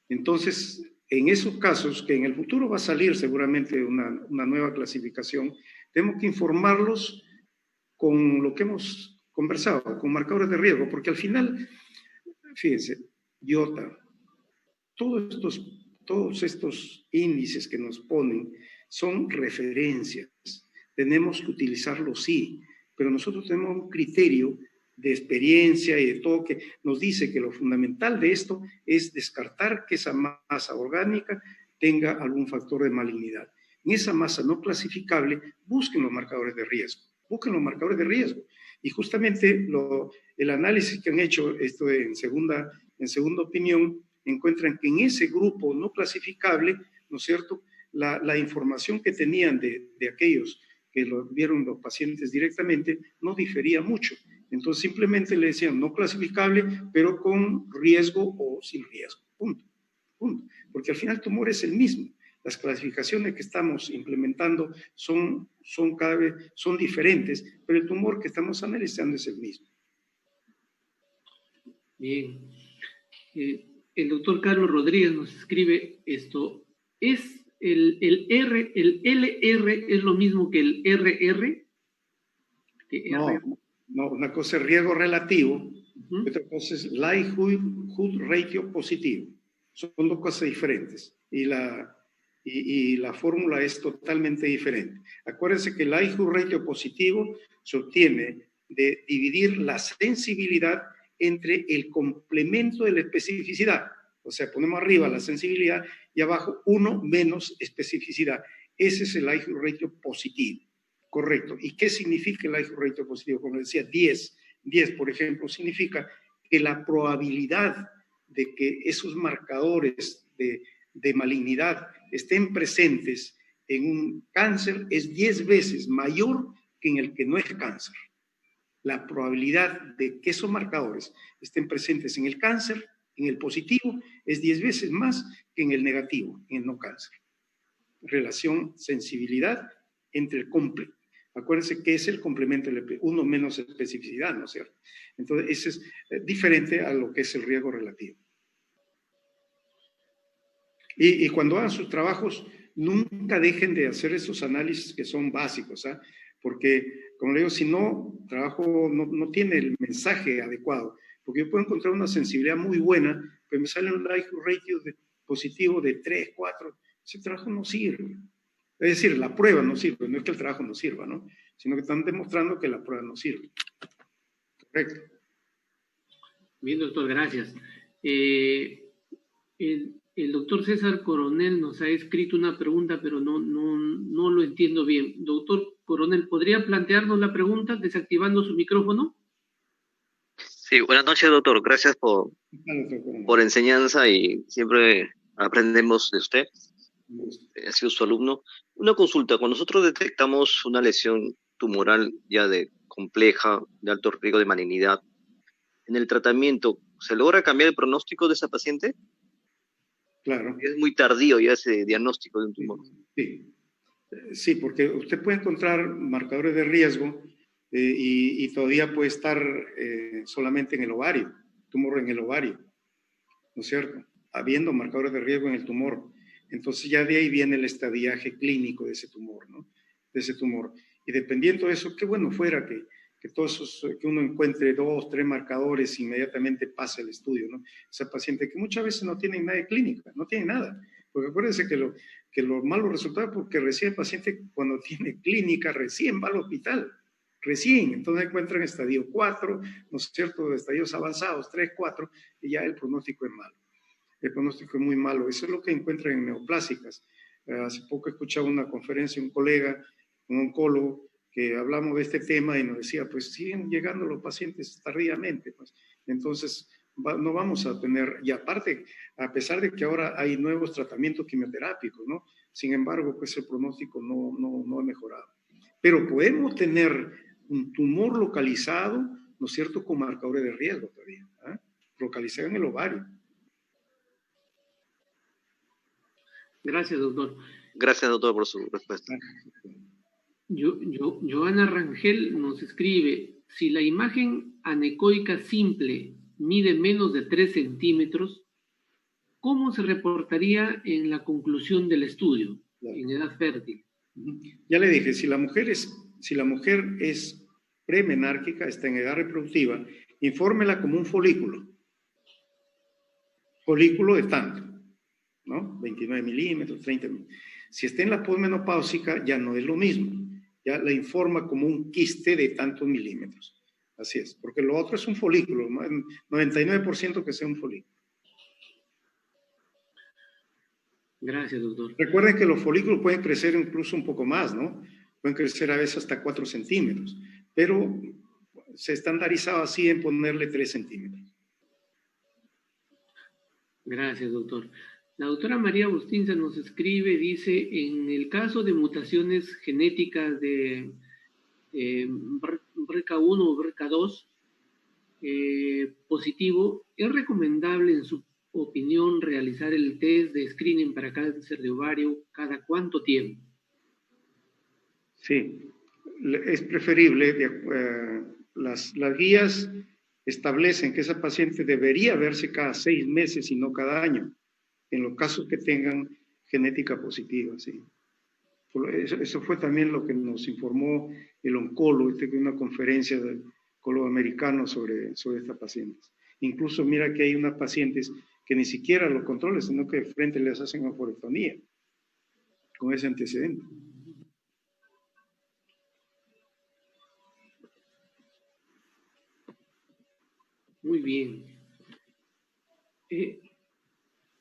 Entonces, en esos casos, que en el futuro va a salir seguramente una nueva clasificación, tenemos que informarlos con lo que hemos conversado, con marcadores de riesgo, porque al final, fíjense, IOTA, todos estos índices que nos ponen son referencias. Tenemos que utilizarlos, sí, pero nosotros tenemos un criterio de experiencia y de todo que nos dice que lo fundamental de esto es descartar que esa masa orgánica tenga algún factor de malignidad. En esa masa no clasificable, busquen los marcadores de riesgo. Y justamente el análisis que han hecho en segunda opinión, encuentran que en ese grupo no clasificable, ¿no es cierto?, la información que tenían de aquellos que lo vieron los pacientes directamente no difería mucho. Entonces simplemente le decían no clasificable, pero con riesgo o sin riesgo. Punto. Porque al final el tumor es el mismo. Las clasificaciones que estamos implementando son cada vez diferentes, pero el tumor que estamos analizando es el mismo. Bien. El doctor Carlos Rodríguez nos escribe esto. ¿Es el LR es lo mismo que el RR? No, una cosa es riesgo relativo, y otra cosa es likelihood ratio positivo. Son dos cosas diferentes y la fórmula es totalmente diferente. Acuérdense que el likelihood ratio positivo se obtiene de dividir la sensibilidad entre el complemento de la especificidad. O sea, ponemos arriba la sensibilidad y abajo 1 menos especificidad. Ese es el likelihood ratio positivo. Correcto. ¿Y qué significa el likelihood ratio positivo? Como decía, 10. 10, por ejemplo, significa que la probabilidad de que esos marcadores de malignidad estén presentes en un cáncer es 10 veces mayor que en el que no es cáncer. La probabilidad de que esos marcadores estén presentes en el cáncer, en el positivo, es 10 veces más que en el negativo, en el no cáncer. Relación sensibilidad entre el complemento. Acuérdense que es el complemento LP1 menos especificidad, ¿no es cierto? Entonces, ese es diferente a lo que es el riesgo relativo. Y cuando hagan sus trabajos, nunca dejen de hacer esos análisis que son básicos, ¿ah? Porque, como le digo, si no, el trabajo no tiene el mensaje adecuado, porque yo puedo encontrar una sensibilidad muy buena, pero me sale un like ratio positivo de 3, 4, ese trabajo no sirve. Es decir, la prueba no sirve, no es que el trabajo no sirva, ¿no? Sino que están demostrando que la prueba no sirve. Correcto. Bien, doctor, gracias. El doctor César Coronel nos ha escrito una pregunta, pero no lo entiendo bien. Doctor Coronel, ¿podría plantearnos la pregunta desactivando su micrófono? Sí, buenas noches, doctor. Gracias por enseñanza y siempre aprendemos de usted. He sido su alumno. Una consulta. Cuando nosotros detectamos una lesión tumoral ya de compleja, de alto riesgo de malignidad, en el tratamiento, ¿se logra cambiar el pronóstico de esa paciente? Claro. Es muy tardío ya ese diagnóstico de un tumor. Sí, porque usted puede encontrar marcadores de riesgo y todavía puede estar solamente en el ovario, tumor en el ovario, ¿no es cierto? Habiendo marcadores de riesgo en el tumor. Entonces ya de ahí viene el estadiaje clínico de ese tumor, ¿no? De ese tumor. Y dependiendo de eso, qué bueno fuera que todos esos, que uno encuentre 2, 3 marcadores, inmediatamente pase el estudio, ¿no? Esa paciente que muchas veces no tiene nada de clínica, no tiene nada. Porque acuérdense que los malos resultados, porque recién el paciente cuando tiene clínica, recién va al hospital, recién, entonces encuentran estadio 4, ¿no es cierto?, de estadios avanzados, 3, 4, y ya el pronóstico es malo. El pronóstico es muy malo. Eso es lo que encuentran en neoplásicas. Hace poco escuchaba una conferencia de un colega, un oncólogo, que hablamos de este tema y nos decía, pues siguen llegando los pacientes tardíamente, pues. Entonces no vamos a tener, y aparte, a pesar de que ahora hay nuevos tratamientos quimioterápicos, ¿no? Sin embargo, pues el pronóstico no ha mejorado. Pero podemos tener un tumor localizado, ¿no es cierto?, con marcadores de riesgo todavía, ¿eh? Localizado en el ovario. Gracias, doctor. Gracias, doctor, por su respuesta. Joana Rangel nos escribe, si la imagen anecoica simple mide menos de 3 centímetros, ¿cómo se reportaría en la conclusión del estudio, en edad fértil? Ya le dije, si la mujer es premenárquica, está en edad reproductiva, infórmela como un folículo. Folículo de tanto, ¿no? 29 milímetros, 30 milímetros. Si está en la posmenopáusica, ya no es lo mismo. Ya la informa como un quiste de tantos milímetros. Así es, porque lo otro es un folículo, 99% que sea un folículo. Gracias, doctor. Recuerden que los folículos pueden crecer incluso un poco más, ¿no? Pueden crecer a veces hasta 4 centímetros, pero se estandarizaba así en ponerle 3 centímetros. Gracias, doctor. La doctora María Bustinza nos escribe, dice, en el caso de mutaciones genéticas de BRCA1 o BRCA2 positivo, ¿es recomendable en su opinión realizar el test de screening para cáncer de ovario cada cuánto tiempo? Sí, es preferible. Las guías establecen que esa paciente debería verse cada 6 meses y no cada año, en los casos que tengan genética positiva, sí. Eso fue también lo que nos informó el oncólogo, en una conferencia del oncólogo americano sobre estas pacientes. Incluso mira que hay unas pacientes que ni siquiera lo controlan, sino que de frente les hacen oforectomía con ese antecedente. Muy bien.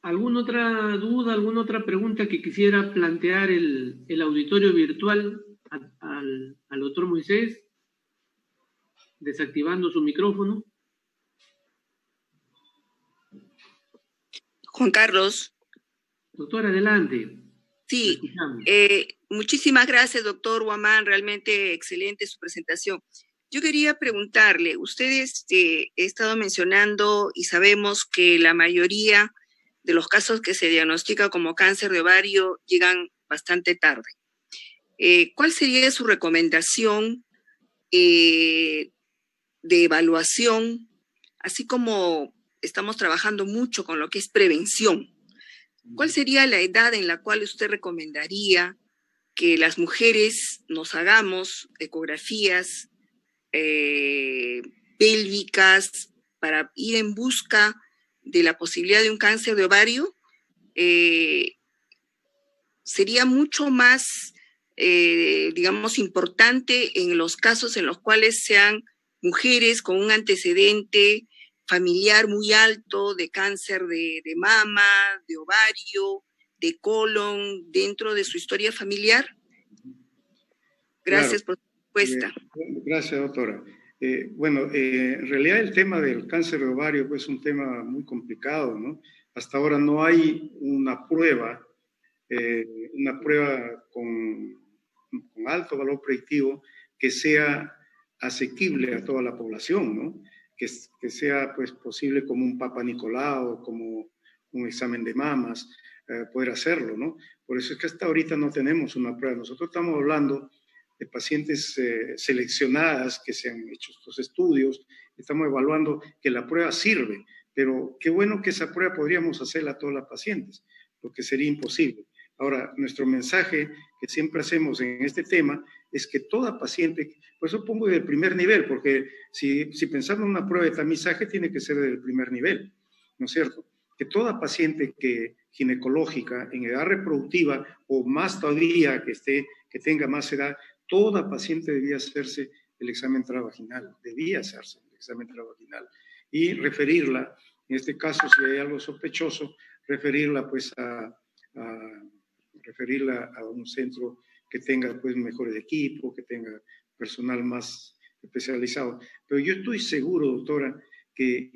¿Alguna otra duda, alguna otra pregunta que quisiera plantear el auditorio virtual al doctor Moisés? desactivando su micrófono. Juan Carlos. Doctor, adelante. Sí, muchísimas gracias, doctor Huamán, realmente excelente su presentación. Yo quería preguntarle, ustedes he estado mencionando y sabemos que la mayoría de los casos que se diagnostica como cáncer de ovario llegan bastante tarde. ¿Cuál sería su recomendación de evaluación, así como estamos trabajando mucho con lo que es prevención? ¿Cuál sería la edad en la cual usted recomendaría que las mujeres nos hagamos ecografías pélvicas para ir en busca de la posibilidad de un cáncer de ovario? Sería mucho más, digamos, importante en los casos en los cuales sean mujeres con un antecedente familiar muy alto de cáncer de mama, de ovario, de colon, dentro de su historia familiar. Gracias por su respuesta. Gracias, doctora. En realidad el tema del cáncer de ovario pues, es un tema muy complicado, ¿no? Hasta ahora no hay una prueba con alto valor predictivo que sea asequible a toda la población, ¿no? Que sea pues, posible como un Papa Nicolau, como un examen de mamas, poder hacerlo, ¿no? Por eso es que hasta ahorita no tenemos una prueba. Nosotros estamos hablando de pacientes seleccionadas que se han hecho estos estudios, estamos evaluando que la prueba sirve, pero qué bueno que esa prueba podríamos hacerla a todas las pacientes, lo que sería imposible. Ahora, nuestro mensaje que siempre hacemos en este tema es que toda paciente, por eso pongo del primer nivel, porque si pensamos en una prueba de tamizaje, tiene que ser del primer nivel, ¿no es cierto? Que toda paciente ginecológica en edad reproductiva o más todavía que tenga más edad, toda paciente debía hacerse el examen intravaginal, y referirla, en este caso si hay algo sospechoso, referirla pues referirla a un centro que tenga pues mejores equipos, que tenga personal más especializado. Pero yo estoy seguro, doctora, que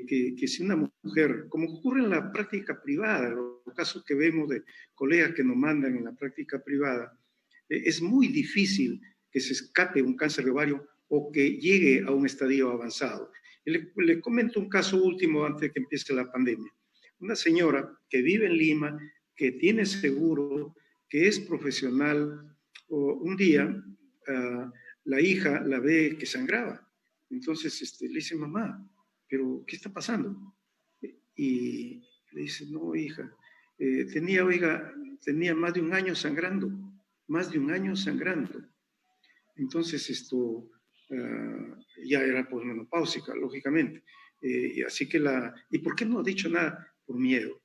si una mujer, como ocurre en la práctica privada, los casos que vemos de colegas que nos mandan en la práctica privada, es muy difícil que se escape un cáncer de ovario o que llegue a un estadio avanzado. Le comento un caso último antes de que empiece la pandemia. Una señora que vive en Lima, que tiene seguro, que es profesional, un día la hija la ve que sangraba. Entonces le dice, mamá, ¿pero qué está pasando? Y le dice, no, hija, tenía más de un año sangrando, Entonces ya era posmenopáusica, lógicamente. Así que ¿y por qué no ha dicho nada? Por miedo.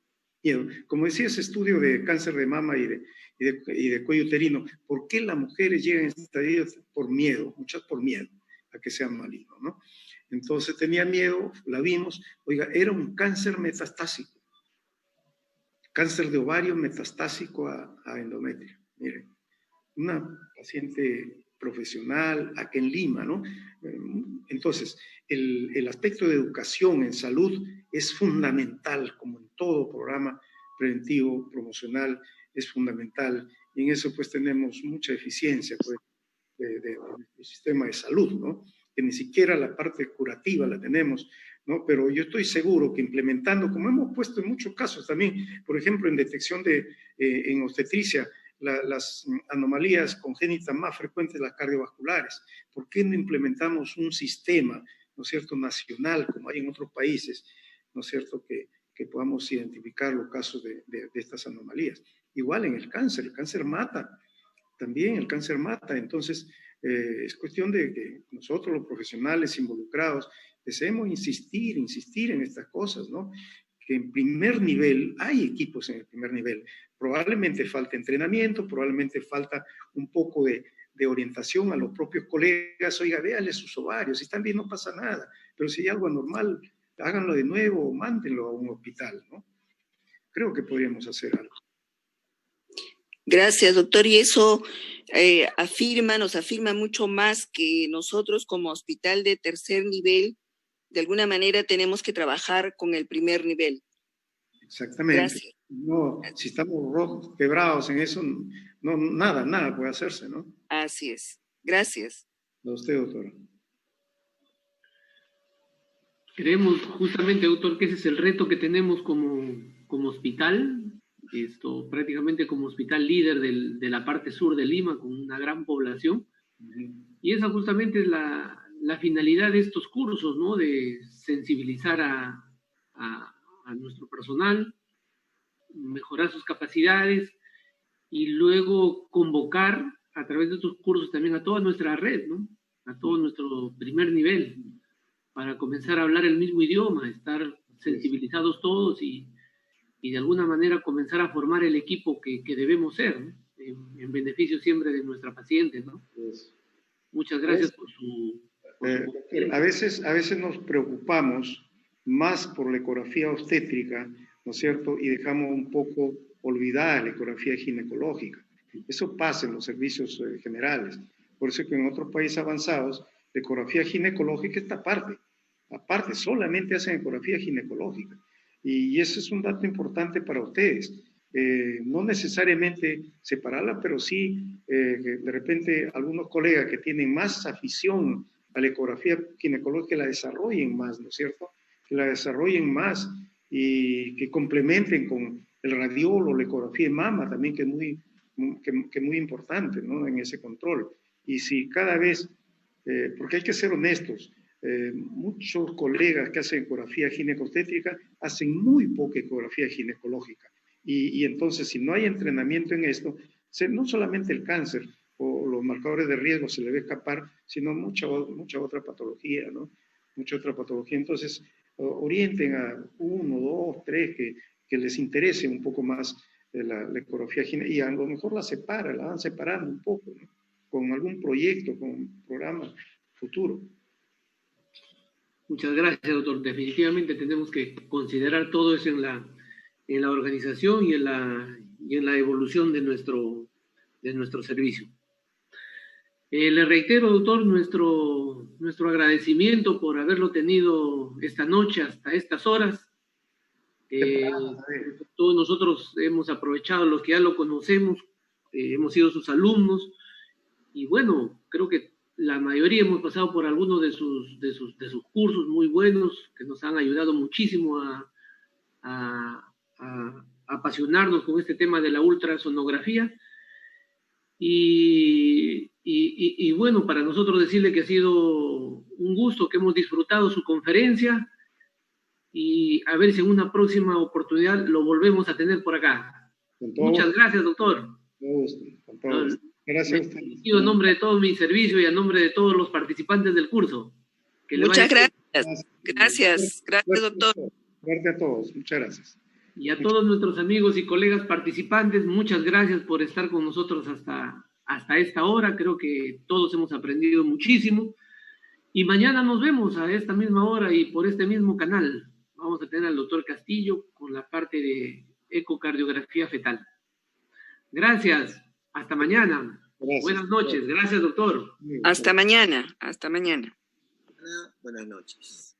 Como decía ese estudio de cáncer de mama y de cuello uterino, ¿por qué las mujeres llegan a este estadio? Por miedo, muchas por miedo a que sean malignos, ¿no? Entonces tenía miedo, la vimos, oiga, era un cáncer metastásico, cáncer de ovario metastásico a endometrio. Miren, una paciente profesional aquí en Lima, ¿no? Entonces, el aspecto de educación en salud es fundamental, como en todo programa preventivo, promocional, es fundamental. Y en eso pues tenemos mucha eficiencia pues, del sistema de salud, ¿no? Que ni siquiera la parte curativa la tenemos, ¿no? Pero yo estoy seguro que implementando, como hemos puesto en muchos casos también, por ejemplo, en detección en obstetricia, las anomalías congénitas más frecuentes, las cardiovasculares. ¿Por qué no implementamos un sistema, ¿no es cierto?, nacional, como hay en otros países, ¿no es cierto?, que podamos identificar los casos de estas anomalías? Igual en el cáncer mata, también el cáncer mata. Entonces, es cuestión de que nosotros, los profesionales involucrados, deseemos insistir en estas cosas, ¿no? Que en primer nivel, hay equipos en el primer nivel, probablemente falta entrenamiento, probablemente falta un poco de orientación a los propios colegas, oiga, véale sus ovarios, si están bien no pasa nada, pero si hay algo anormal, háganlo de nuevo o mándenlo a un hospital, ¿no? Creo que podríamos hacer algo. Gracias, doctor. Y eso nos afirma mucho más que nosotros como hospital de tercer nivel, de alguna manera tenemos que trabajar con el primer nivel. Exactamente. Gracias. No, si estamos quebrados en eso, no, nada puede hacerse, ¿no? Así es. Gracias. A usted, doctora. Creemos justamente, doctor, que ese es el reto que tenemos como hospital, prácticamente como hospital líder de la parte sur de Lima, con una gran población. Y esa justamente es la finalidad de estos cursos, ¿no? De sensibilizar a nuestro personal, mejorar sus capacidades y luego convocar a través de estos cursos también a toda nuestra red, ¿no? A todo nuestro primer nivel, para comenzar a hablar el mismo idioma, estar sensibilizados todos y de alguna manera comenzar a formar el equipo que debemos ser, ¿no? En beneficio siempre de nuestra paciente, ¿no? Muchas gracias por su... A veces nos preocupamos más por la ecografía obstétrica, ¿no es cierto? Y dejamos un poco olvidada la ecografía ginecológica. Eso pasa en los servicios generales. Por eso que en otros países avanzados, la ecografía ginecológica está aparte, solamente hacen ecografía ginecológica. Y ese es un dato importante para ustedes. No necesariamente separarla, pero sí, de repente, algunos colegas que tienen más afición a la ecografía ginecológica la desarrollen más, ¿no es cierto? Que la desarrollen más y que complementen con el radiólogo, la ecografía de mama también, que es muy importante, ¿no? En ese control. Y si cada vez, porque hay que ser honestos, muchos colegas que hacen ecografía ginecostétrica hacen muy poca ecografía ginecológica. Y entonces, si no hay entrenamiento en esto, no solamente el cáncer o los marcadores de riesgo se le va a escapar, sino mucha otra patología, ¿no? Mucha otra patología. Entonces, orienten a 1, 2, 3 que les interese un poco más la ecografía ginecológica, y a lo mejor la van separando un poco, ¿no? Con algún proyecto, con un programa futuro. Muchas gracias, doctor. Definitivamente tenemos que considerar todo eso en la organización y en la evolución de nuestro servicio. Le reitero, doctor, nuestro agradecimiento por haberlo tenido esta noche hasta estas horas. Todos nosotros hemos aprovechado, los que ya lo conocemos, hemos sido sus alumnos, y bueno, creo que la mayoría hemos pasado por algunos de sus cursos muy buenos, que nos han ayudado muchísimo a apasionarnos con este tema de la ultrasonografía. Y bueno, para nosotros decirle que ha sido un gusto, que hemos disfrutado su conferencia, y a ver si en una próxima oportunidad lo volvemos a tener por acá. Muchas gracias, doctor. Gracias. En nombre de todo mi servicio y a nombre de todos los participantes del curso. Muchas gracias. Gracias, doctor. Gracias a todos. Muchas gracias. Y a todos nuestros amigos y colegas participantes, muchas gracias por estar con nosotros hasta esta hora. Creo que todos hemos aprendido muchísimo. Y mañana nos vemos a esta misma hora y por este mismo canal. Vamos a tener al doctor Castillo con la parte de ecocardiografía fetal. Gracias. Hasta mañana. Gracias. Buenas noches. Gracias, doctor. Hasta mañana. Hasta mañana. Buenas noches.